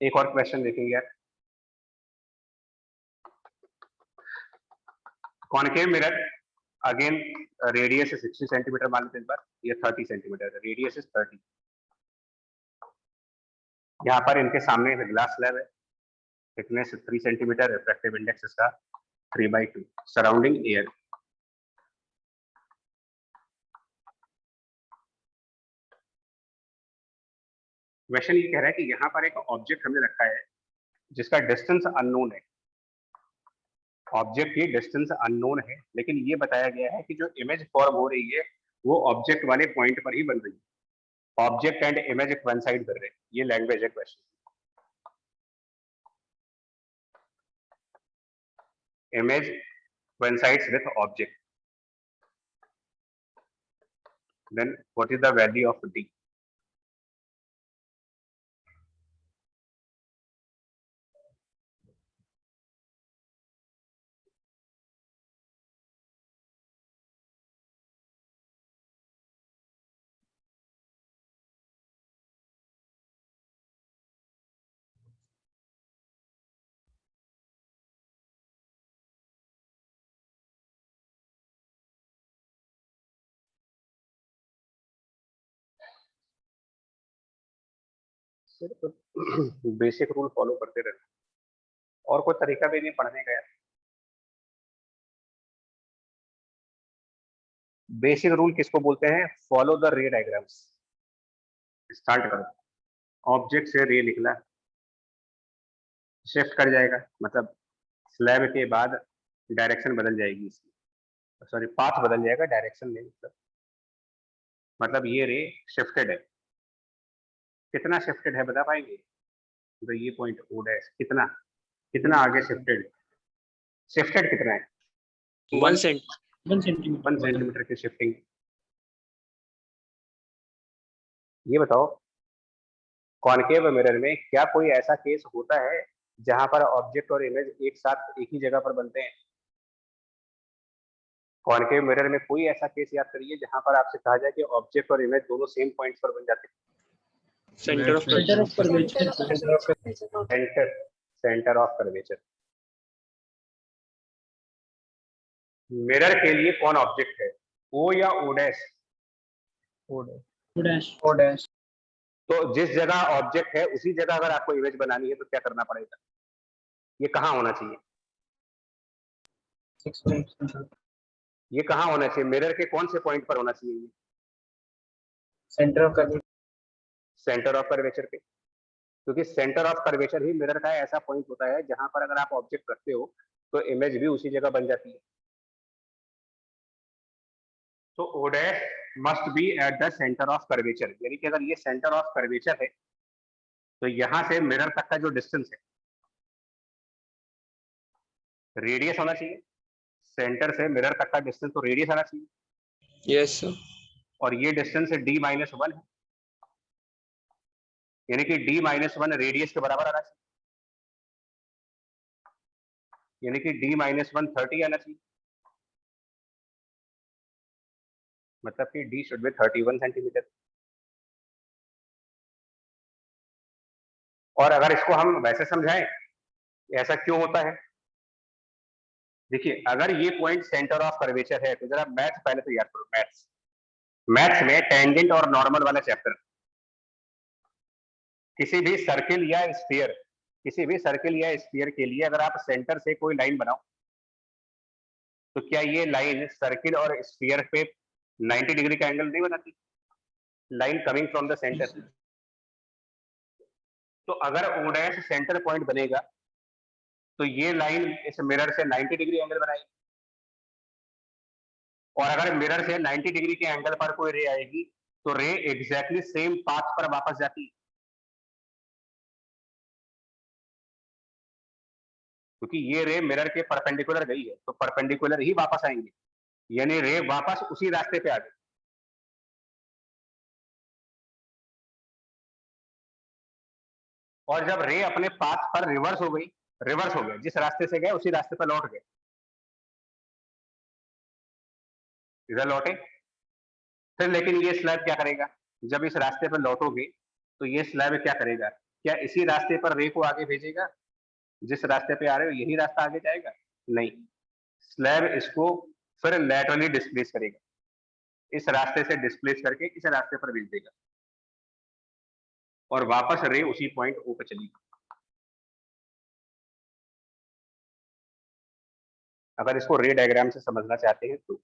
एक और क्वेश्चन देखेंगे यार। कॉनकेव मिरर, अगेन रेडियस है 60 सेंटीमीटर मान लेते हैं इस बार, ये 30 सेंटीमीटर है, रेडियस इज 30। यहाँ पर इनके सामने ग्लास स्लैब है, थिकनेस 3 सेंटीमीटर, रिफ्रैक्टिव इंडेक्स इसका 3/2, सराउंडिंग एयर। क्वेश्चन ये कह रहा है कि यहाँ पर एक ऑब्जेक्ट हमने रखा है जिसका डिस्टेंस अननोन है। ऑब्जेक्ट की डिस्टेंस अननोन है, लेकिन ये बताया गया है कि जो इमेज फॉर्म हो रही है वो ऑब्जेक्ट वाले पॉइंट पर ही बन रही है। ऑब्जेक्ट एंड इमेज कोइंसाइड कर रहे हैं, ये लैंग्वेज है question. Image coincides with object, then what is the value of d? सिर्फ बेसिक रूल फॉलो करते रहना, और कोई तरीका भी नहीं पढ़ने का यार। बेसिक रूल किसको बोलते हैं? फॉलो द रे डायग्राम्स। स्टार्ट करो, ऑब्जेक्ट से रे निकला, शिफ्ट कर जाएगा, मतलब स्लैब के बाद डायरेक्शन बदल जाएगी इसकी, सॉरी पाथ बदल जाएगा, डायरेक्शन नहीं। मतलब ये रे शिफ्टेड है। कितना शिफ्टेड है बता पाएंगे? तो ये पॉइंट ओ डैश कितना कितना आगे शिफ्टेड, शिफ्टेड कितना है? 1 सेंटीमीटर 1 सेंटीमीटर की शिफ्टिंग। ये बताओ कॉनकेव मिरर में क्या कोई ऐसा केस होता है जहां पर ऑब्जेक्ट और इमेज एक साथ एक ही जगह पर बनते हैं? कॉनकेव मिरर में कोई ऐसा केस याद करिए जहां पर आपसे कहा जाए कि ऑब्जेक्ट और इमेज दोनों सेम पॉइंट्स पर बन जाते हैं। Centre of curvature centre of curvature. Mirror के लिए कौन ऑब्जेक्ट है, ओ या ओ डैश? O dash. तो जिस जगह ऑब्जेक्ट है उसी जगह अगर आपको इमेज बनानी है तो क्या करना पड़ेगा? ये कहाँ होना चाहिए? 6 ये कहाँ होना चाहिए? मिरर के कौन से पॉइंट पर होना चाहिए? ये centre of curvature. Centre of curvature पे, क्योंकि centre of curvature he mirror का ऐसा पॉइंट होता है जहां पर अगर आप ऑब्जेक्ट रखते हो तो इमेज भी उसी जगह बन जाती है। तो O dash must be at the center of curvature, यानी कि अगर ये सेंटर ऑफ कर्वेचर है तो यहां से मिरर तक का जो डिस्टेंस है रेडियस होना चाहिए। सेंटर से मिरर तक का डिस्टेंस तो रेडियस आना चाहिए। Yes sir. और ये डिस्टेंस d-1 है, यानी कि d-1 रेडियस के बराबर आना चाहिए, यानी कि d-1 30 आना चाहिए, मतलब कि d शुड बी 31 सेंटीमीटर। और अगर इसको हम वैसे समझाएं ऐसा क्यों होता है, देखिए अगर ये पॉइंट सेंटर ऑफ कर्वेचर है तो जरा मैथ्स पहले तो याद करो। मैथ्स में टेंजेंट और नॉर्मल वाला चैप्टर, किसी भी सर्किल या स्फीयर के लिए अगर आप सेंटर से कोई लाइन बनाओ तो क्या ये लाइन सर्किल और स्फीयर पे 90 डिग्री का एंगल नहीं बनाती? Line coming from the centre. तो अगर ओ डैश सेंटर पॉइंट बनेगा तो ये लाइन इस मिरर से 90 डिग्री एंगल बनाएगी, और अगर मिरर से 90 डिग्री के एंगल पर कोई रे आएगी तो रे एग्जैक्टली सेम पाथ पर वापस जाती है, क्योंकि ये रे मिरर के परपेंडिकुलर गई है तो परपेंडिकुलर ही वापस आएंगे, यानी रे वापस उसी रास्ते पे आ गई। और जब रे अपने पाथ पर रिवर्स हो गया, जिस रास्ते से गए उसी रास्ते पर लौट गए, इधर लौटे, फिर लेकिन ये स्लैब क्या करेगा? जब इस रास्ते पर लौटोगे तो ये स्लैब क्या करेगा? क्या इसी रास्ते पर रे को आगे भेजेगा? जिस रास्ते पे आ रहे हो यही रास्ता आगे जाएगा? नहीं, स्लैब इसको फिर लैटरली डिस्प्लेस करेगा, इस रास्ते से डिस्प्लेस करके इस रास्ते पर भेज देगा। और वापस रे उसी पॉइंट ओ पे चली गई। अगर इसको रे डायग्राम से समझना चाहते हैं तो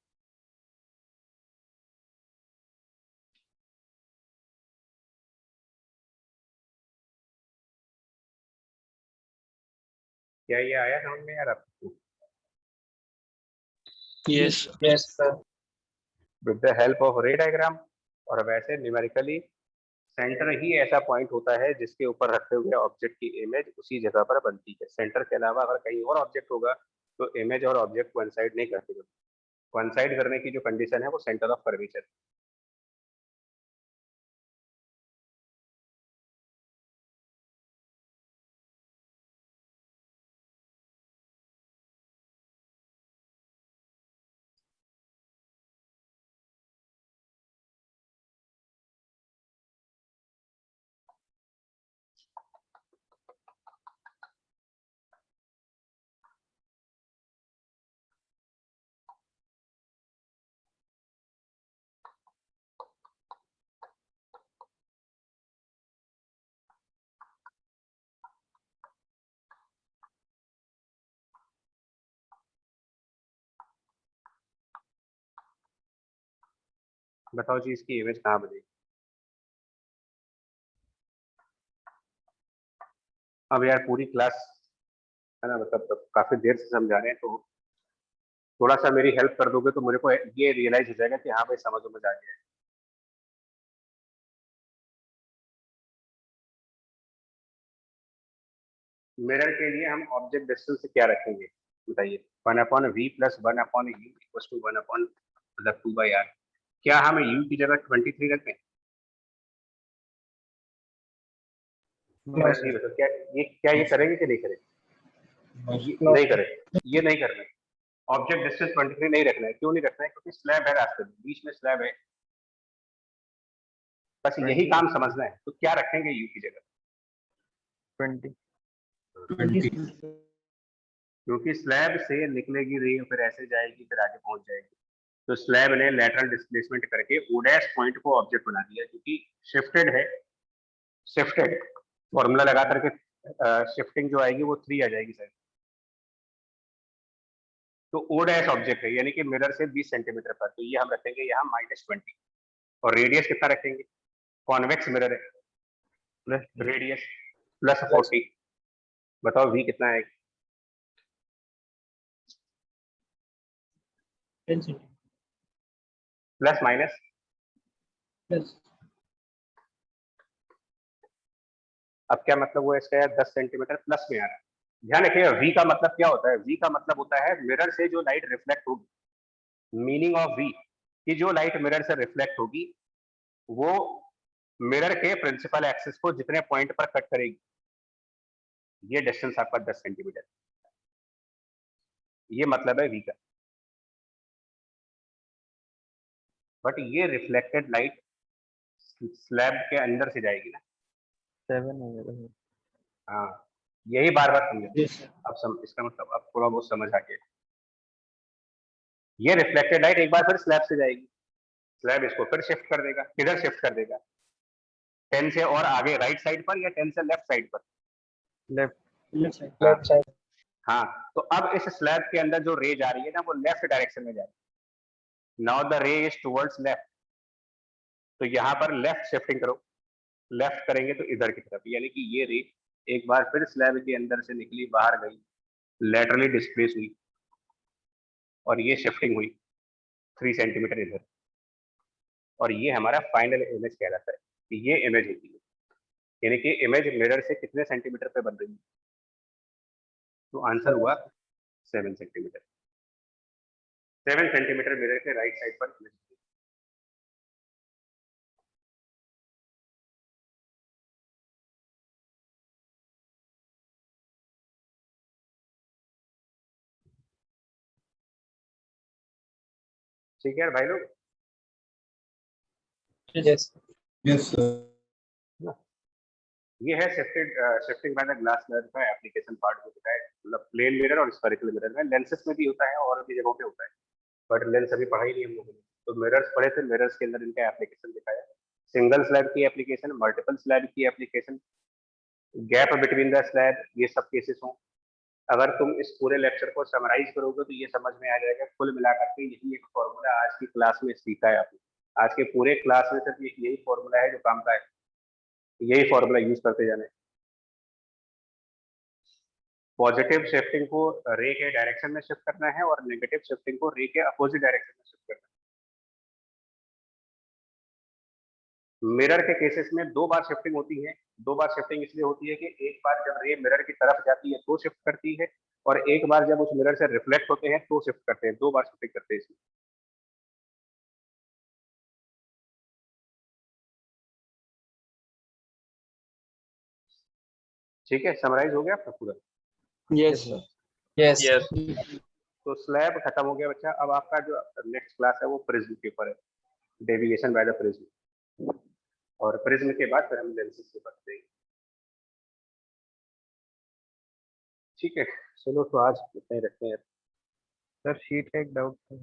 क्या ये आया समझ में यार आपको? Yes sir. With the help of रे डायग्राम। और वैसे न्यूमेरिकली सेंटर ही ऐसा पॉइंट होता है जिसके ऊपर रखे हुए ऑब्जेक्ट की इमेज उसी जगह पर बनती है। सेंटर के अलावा अगर कहीं और ऑब्जेक्ट होगा तो इमेज और ऑब्जेक्ट कोइंसाइड नहीं करते। कोइंसाइड करने की जो कंडीशन है वो सेंटर ऑफ कर्वेचर। बताओ जी इसकी इमेज कहाँ बनेगी? अब यार पूरी क्लास है ना, मतलब काफी देर से समझा रहे हैं, तो थोड़ा सा मेरी हेल्प कर दोगे तो मेरे को ये रियलाइज हो जाएगा कि हाँ भाई समझ में आ गया है। मिरर के लिए हम ऑब्जेक्ट डिस्टेंस से क्या रखेंगे बताइए? 1/v plus 1/u equals to 1 upon मतलब 2/r। क्या हम u की जगह 23 रखें? No, ये बताओ क्या ये करेंगे कि नहीं करेंगे? नहीं करेंगे, ये नहीं करना है। ऑब्जेक्ट डिस्टेंस 23 नहीं रखना है। क्यों नहीं रखना है? क्योंकि स्लैब है रास्ते में, बीच में स्लैब है। बस यही काम समझना है। तो क्या रखेंगे u की जगह? 20 क्योंकि स्लैब से निकलेगी रे, फिर ऐसे जाएगी, फिर आगे पहुंच जाएगी। तो स्लैब ने लेटरल डिस्प्लेसमेंट करके ओ डैश पॉइंट को ऑब्जेक्ट बना दिया, क्योंकि शिफ्टेड है। शिफ्टेड फॉर्मूला लगा करके शिफ्टिंग जो आएगी वो 3 आ जाएगी सर। तो ओ डैश ऑब्जेक्ट है, यानी कि मिरर से 20 सेंटीमीटर पर। तो ये हम रखेंगे यहाँ -20। और रेडियस कितना रखेंगे? कॉन्वेक्स मिरर है, प्लस रेडियस +40। बताओ v कितना है? 10 cm प्लस माइनस plus अब क्या मतलब हुआ इसका यार? 10 सेंटीमीटर प्लस में आ रहा है। ध्यान रखिएगा v का मतलब क्या होता है। v का मतलब होता है मिरर से जो लाइट रिफ्लेक्ट होगी। मीनिंग ऑफ v कि जो लाइट मिरर से रिफ्लेक्ट होगी वो मिरर के प्रिंसिपल एक्सिस को जितने पॉइंट पर कट करेगी। ये डिस्टेंस आपका 10 सेंटीमीटर। ये मतलब है v का। बट ये रिफ्लेक्टेड लाइट स्लैब के अंदर से जाएगी ना। 7 हो गया। हाँ, यही बार बार समझे। yes sir. अब इसका मतलब अब थोड़ा बहुत समझ आ गया। ये रिफ्लेक्टेड लाइट एक बार फिर स्लैब से जाएगी। स्लैब इसको फिर शिफ्ट कर देगा। किधर शिफ्ट कर देगा? 10 से और आगे राइट साइड पर, या 10 से लेफ्ट साइड पर? लेफ्ट left side हाँ, तो अब इस स्लैब के अंदर जो रे जा रही है ना वो लेफ्ट डायरेक्शन में जा रही है। नाउ द रे इज टुवर्ड्स लेफ्ट। तो यहाँ पर लेफ्ट शिफ्टिंग करो। लेफ्ट करेंगे तो इधर की तरफ, यानी कि ये रे एक बार फिर स्लैब के अंदर से निकली, बाहर गई, लेटरली डिस्प्लेस हुई, और ये शिफ्टिंग हुई 3 सेंटीमीटर इधर। और ये हमारा फाइनल इमेज कहलाता है कि ये इमेज होती है। यानी कि इमेज मिरर से कितने सेंटीमीटर पे बन रही है? तो आंसर हुआ 7 सेंटीमीटर। 7 सेंटीमीटर मिरर के राइट साइड पर इमेज होती है। ठीक है यार भाई लोग। yes yes sir. ये है shifting by the glass mirror का एप्लीकेशन पार्ट जो होता है। मतलब प्लेन मिरर और स्फेरिकल मिरर में, लेंसेज में भी होता है और भी जगहों पे होता है, बट लेंस अभी पढ़ा ही नहीं हम लोगों ने। तो मिरर्स पढ़े थे, मिरर्स के अंदर इनका एप्लीकेशन दिखाया। सिंगल स्लैब की एप्लीकेशन, मल्टीपल स्लैब की application, gap between the slab, ये सब केसेस हों। अगर तुम इस पूरे लेक्चर को समराइज करोगे तो ये समझ में आ जाएगा कुल मिलाकर के यही एक फॉर्मूला आज की क्लास में सीखा है आपने। आज के पूरे क्लास में सिर्फ यही फॉर्मूला है जो काम का है, यही फॉर्मूला यूज करते जाने। पॉजिटिव शिफ्टिंग को रे के डायरेक्शन में शिफ्ट करना है और नेगेटिव शिफ्टिंग को रे के अपोजिट डायरेक्शन में शिफ्ट करना है। मिरर के केसेस में 2 बार शिफ्टिंग होती है। 2 बार शिफ्टिंग इसलिए होती है कि एक बार जब रे मिरर की तरफ जाती है तो शिफ्ट करती है, और एक बार जब उस मिरर से रिफ्लेक्ट होते हैं तो शिफ्ट करते हैं। 2 बार शिफ्टिंग करते हैं इसमें। ठीक है, समराइज हो गया आपका पूरा? यस यस यस तो स्लैब खत्म हो गया बच्चा। अब आपका जो नेक्स्ट क्लास है वो प्रिज्म के ऊपर है, डेविएशन बाय द प्रिज्म, और प्रिज्म के बाद फिर हम लेंसेज के ऊपर देंगे। ठीक है, चलो तो आज इतना ही रखते हैं। सर शीट का एक डाउट था।